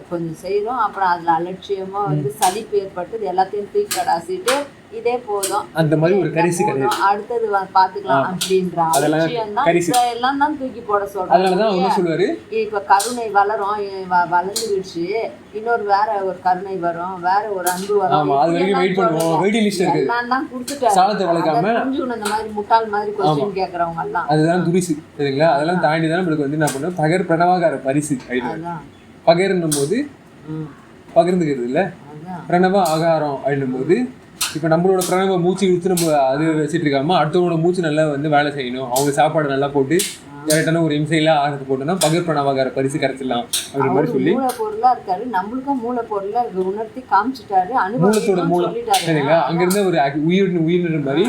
கொஞ்சம் செய்கிறோம். அப்புறம் அதில் அலட்சியமாக வந்து சலிப்பு ஏற்பட்டு எல்லாத்தையும் தூக்கி கடாசிட்டு இதே போதும், அந்த மாதிரி ஒரு கரிசி அடுத்தது பார்த்துக்கலாம் அப்படின்ற அலட்சியம் தான் எல்லாம் தான் தூக்கி போட சொல்றாங்க. இப்ப கருணை வளரும், வளர்ந்துடுச்சு, இன்னொரு வேற ஒரு கருணை வரும், வேற ஒரு அன்பு வரும், எல்லாம் தான் கொடுத்துட்டாரு. இந்த மாதிரி முட்டாள் மாதிரி கொஸ்டின் கேட்கறவங்க எல்லாம் அதுதான் துரிசு. சரிங்களா? அதெல்லாம் தாண்டி தான் நம்மளுக்கு வந்து என்ன பண்ணும், பகர் பிரணவாகார பரிசு. பகர்ன்னும் போது பகிர்ந்துக்கிறது இல்லை, பிரணவ ஆகாரம் அப்படின்னும் போது இப்போ நம்மளோட பிரணவ மூச்சு இழுத்து நம்ம அது வச்சுட்டு இருக்காம அடுத்தவங்களோட மூச்சு நல்லா வந்து வேலை செய்யணும், அவங்க சாப்பாடு நல்லா போட்டு கரெக்டான ஒரு இம்சையெல்லாம் ஆகிறது போட்டோம்னா பகர் பிரணவாகார பரிசு கிடைச்சிடலாம் அப்படின்ற மாதிரி சொல்லி மூலப்பொருளாக இருக்காரு. நம்மளுக்கும் மூலப்பொருளாக உணர்த்தி காமிச்சிட்டாரு, மூலத்தோட மூலம். சரிங்களா? அங்கிருந்து ஒரு உயிரின மாதிரி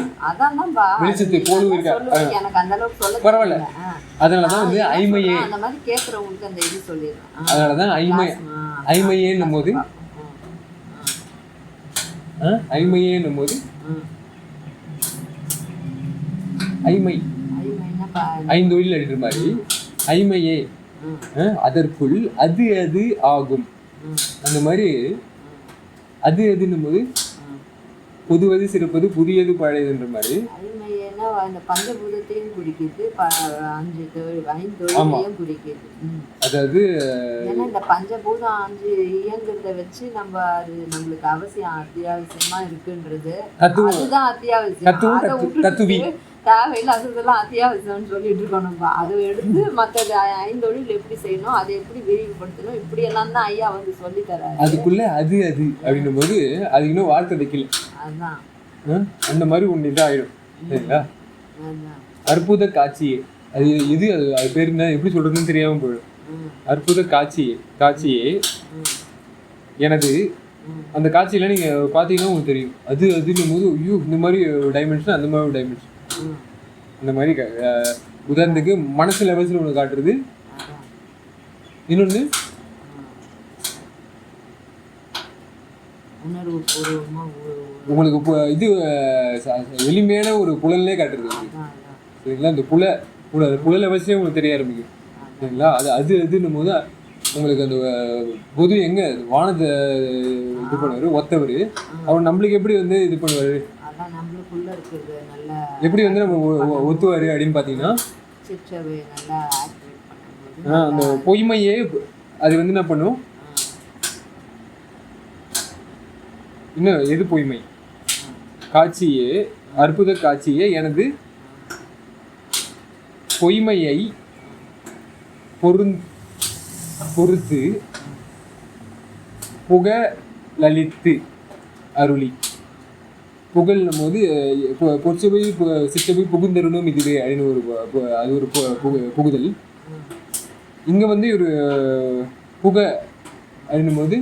வெளிச்சத்தை போலும் இருக்காரு. எனக்கு அந்த அளவுக்கு சொல்ல பரவாயில்ல. அதனாலதான் வந்து ஐமையே, அந்த மாதிரி கேட்கறவங்களுக்கு அந்த இது சொல்லிடுறேன். அதனாலதான் ஐமையேன்னும் போது ஐமையேன்னும் போது ஐமை ஐந்தொழில் அடிக்கிற மாதிரி ஐமையே அதற்குள் அது அது ஆகும். அந்த மாதிரி அது அதுன்னும் போது பொதுவது சிறப்பது புதியது பழையதுன்ற மாதிரி அந்த பஞ்சபூதத்தையும் குறிக்குது, ஐந்தொழிலையும் குறிக்குது. அதாவது ஏன்னா இந்த பஞ்சபூதம் 5 இயங்குறத வச்சு நம்ம அது நம்மளுக்கு அத்தியாவசியமா இருக்குன்றது அதுதான் அத்தியாவசியம். தேவையில்லாததெல்லாம் அத்தியாவசியம்னு சொல்லிட்டு இருக்கோம். நம்ம அதை எடுத்து மற்றது 5 தொழில் எப்படி செய்யணும், அதை எப்படி விரிவுபடுத்தணும், இப்படி எல்லாம் தான் ஐயா வந்து சொல்லி தராரு. அதுக்குள்ள அது அது அப்படின்னும் போது அது இன்னும் வார்த்தை வைக்கல. அதுதான் அந்த மாதிரி ஒன்று இதாகிடும். சரிங்களா? அற்புத காட்சியே அது இது அது பேர் என்ன, எப்படி சொல்றதுன்னு தெரியாம போயிடும். அற்புத காட்சியே எனது. அந்த காட்சியெல்லாம் நீங்க பாத்தீங்கன்னா உங்களுக்கு தெரியும். அதுன்னும் போது ஐயோ இந்த மாதிரி டைமென்ஷன், அந்த மாதிரி டைமென்ஷன், அந்த மாதிரி உதாரணத்துக்கு மனசு லெவல்ஸ்ல ஒன்று காட்டுறது. இன்னொன்று உங்களுக்கு இது எளிமையான ஒரு புலன்லே காட்டுறது சரிங்களா. இந்த புல லெவல்ஸ்லேயே உங்களுக்கு தெரிய ஆரம்பிக்கும் சரிங்களா. அதுன்னும் போது உங்களுக்கு அந்த பொது எங்க வானத்தை இது பண்ணுவார் ஒத்தவர், அவர் நம்மளுக்கு எப்படி வந்து இது பண்ணுவார், எப்படி வந்து நம்ம ஒத்துவார் அப்படின்னு பார்த்தீங்கன்னா அந்த பொய்மையே அது வந்து என்ன பண்ணும். இன்னும் எது பொய்மை காட்சியே, அற்புத காட்சியே எனது பொய்மையை பொறுத்து புகழளித்து அருளி. புகழ்னும் போது பொற்சபை சிற்றபை புகுந்தருணும் இதுவே அப்படின்னு அது ஒரு புகுதல். இங்க வந்து ஒரு புக அப்படின்னும் போது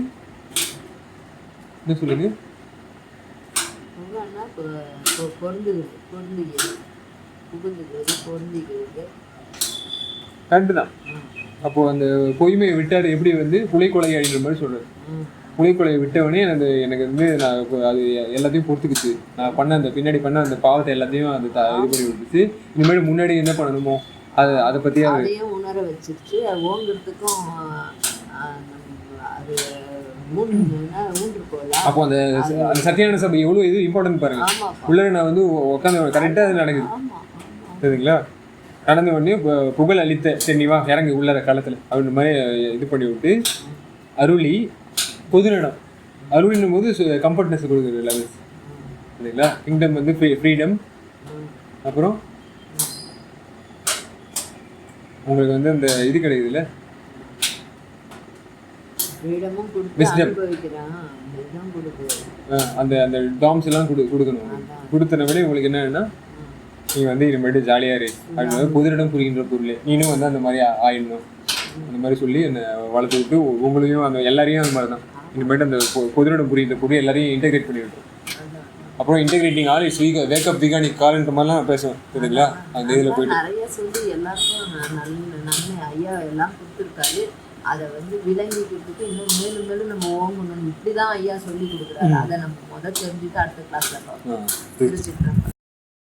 என்ன சொல்லுங்க, கரெக்டு தான். அப்போ அந்த பொய்மையை விட்டார் எப்படி வந்து புலைக்கொலை அப்படின்ற மாதிரி சொல்றாரு. புலைக்கொலையை விட்டவனே எனக்கு வந்து நான் அது எல்லாத்தையும் பொறுத்துக்குச்சு, நான் பண்ண அந்த பின்னாடி பண்ண அந்த பாவத்தை எல்லாத்தையும் அது இது பண்ணி விட்டுச்சு. இனிமேல் முன்னாடி என்ன பண்ணணுமோ அதை பத்தி அதையும் உணர வச்சிருச்சு. அது ஓங்கிறதுக்கும் அது அப்போ அந்த சத்தியான சபை எவ்வளவு இது இம்பார்ட்டன்ட் பாருங்க. உள்ள நான் வந்து உட்காந்து கரெக்டா அது நடக்குது சரிங்களா. கடந்த உடனே புகழ் அளித்த சரி நீ வா இறங்கி உள்ளற காலத்தில் அப்படின்ற மாதிரி இது பண்ணி விட்டு அருளி பொதுநடம். அருளினும் போது கம்ஃபர்ட்னஸ் கொடுக்குறது லெவல்ஸ் சரிங்களா. கிங்டம் வந்து ஃப்ரீடம், அப்புறம் உங்களுக்கு வந்து அந்த இது கிடைக்குதுல்ல அந்த அந்த டாம்ஸ் எல்லாம் கொடுக்கணும். கொடுத்தன விட உங்களுக்கு என்னன்னா நீ வந்து இனிமேட்டு ஜாலியா இரு அப்படின்னு பொதுரிடம் புரிகின்ற பொருள் நீனும் வந்து அந்த மாதிரி ஆயிடணும் அந்த மாதிரி சொல்லி என்னை வளர்த்து விட்டு உங்களையும் அந்த எல்லாரையும் அந்த மாதிரி தான் இனிமேட்டு அந்த பொதுரிடம் புரிகின்ற பொருள் எல்லாரையும் இன்டெகிரேட் பண்ணி விட்டுரும். அப்புறம் இன்டெகிரேட்டிங் ஆல் இஸ் வேக்கப் விகானிக் கால்ன்ற மாதிரிலாம் பேசுவேன் சரிங்களா. அந்த இதில் போயிட்டு நிறைய சொல்லி எல்லாருக்கும் நன்மை ஐயா எல்லாம் கொடுத்துருக்காரு. அதை வந்து விளங்கிக்கிறதுக்கு இன்னும் மேலும் மேலும் நம்ம ஓங்கணும். இப்படிதான் ஐயா சொல்லி கொடுக்குறாரு. அதை நம்ம முதல் தெரிஞ்சுட்டு அடுத்த கிளாஸ்ல பார்ப்போம்.